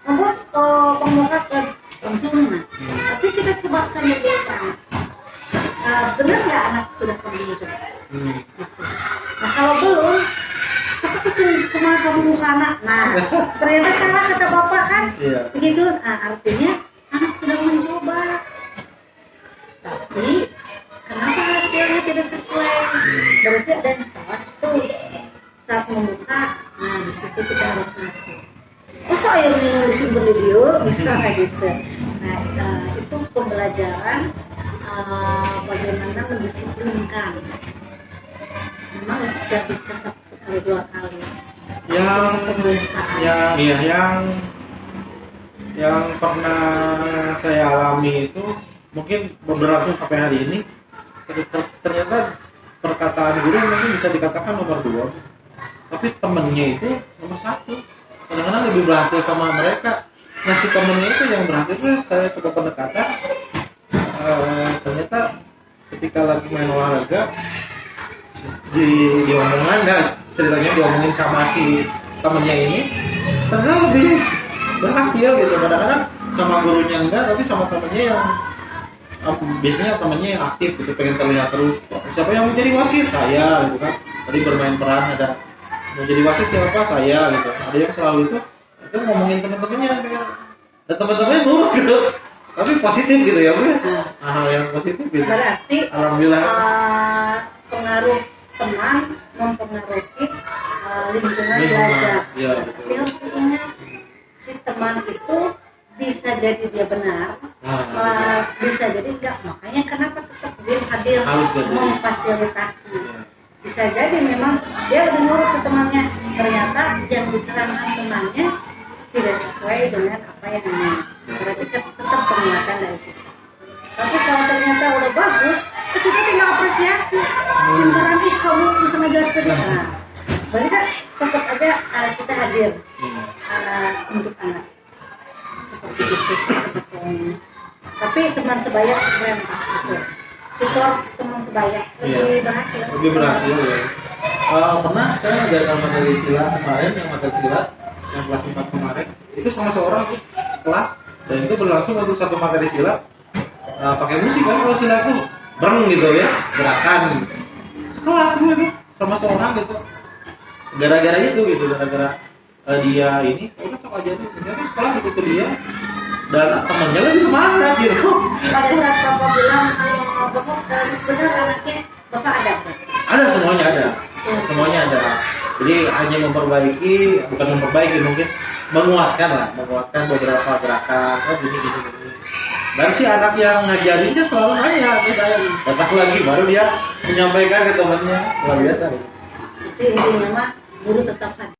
membuat pembuka langsung mana, tapi kita coba tanya dulu ke anak, benar nggak anak sudah kamu coba? Gitu. Nah kalau belum, satu kecil kemana kamu muka anak, nah ternyata salah kata bapak kan, begitu, artinya anak sudah mencoba, tapi kenapa hasilnya tidak sesuai? Berarti ada yang salah tuh saat membuka. Nah di situ kita harus masuk. Masa air minum di sumber video, misalnya gitu. Nah itu pembelajaran bagaimana mendisiplinkan. Memang tidak bisa sekali 2 kali. Yang pernah saya alami itu mungkin berlangsung sampai hari ini. Ternyata perkataan guru mungkin bisa dikatakan nomor 2, tapi temennya itu nomor 1. Kadang-kadang lebih berhasil sama mereka. Nah si temennya itu yang berhasil itu saya coba pendekatan. Ternyata ketika lagi main olahraga diomongin, dan ceritanya diomongin sama si temennya ini, ternyata lebih berhasil gitu. Kadang-kadang sama gurunya enggak, tapi sama temennya yang biasanya temennya yang aktif gitu, pengen terlihat terus. Siapa yang mau jadi wasit? Saya gitu kan. Tadi bermain peran ada mau jadi wasit siapa? Saya gitu. Ada yang selalu itu ngomongin teman-temannya gitu. Dan teman-temannya nurut gitu. Tapi positif gitu ya, Bu. Hal yang positif gitu. Berarti Alhamdulillah. pengaruh teman mempengaruhi lingkungan belajar. Iya, betul. Tapi harus diingat, si teman itu bisa jadi dia benar, bisa jadi enggak. Makanya kenapa tetap guru hadir Harus hadir. memfasilitasi. Iya. Bisa jadi memang dia udah nurut ke temannya, ternyata yang diterangkan temannya tidak sesuai dengan apa yang ini. Berarti tetap penguatan dari situ. Tapi kalau ternyata udah bagus, kita tinggal apresiasi. Pintaran kamu bisa ngajarkan. Nah, berarti kan tetap aja kita hadir untuk anak. Seperti itu sih sebetulnya. Tapi teman sebaya keren Pak. Betul. Tutor teman sebaya lebih berhasil. Lebih berhasil ya. Pernah saya ngajarkan materi silat kemarin, yang materi silat yang kelas 4 kemarin, itu sama seorang tuh sekelas, dan itu berlangsung untuk satu materi silat. Pakai musik kan kalau silat tuh breng gitu ya, gerakan sekelas gue tuh sama seorang gitu. Gara-gara itu gitu, gara-gara dia ini udah sok aja nih, ternyata sekelas ikut dia dan temannya lebih semangat gitu. Pada saat Bapak bilang Bapak benar anaknya Bapak ada Pak? Ada, semuanya ada. Jadi hanya bukan memperbaiki, mungkin menguatkan beberapa gerakan. Oh gini. Dan si anak yang ngajarinnya selalu nanya ke saya, datang lagi baru dia menyampaikan ke temannya. Luar biasa. Itu intinya mah guru tetap hadir.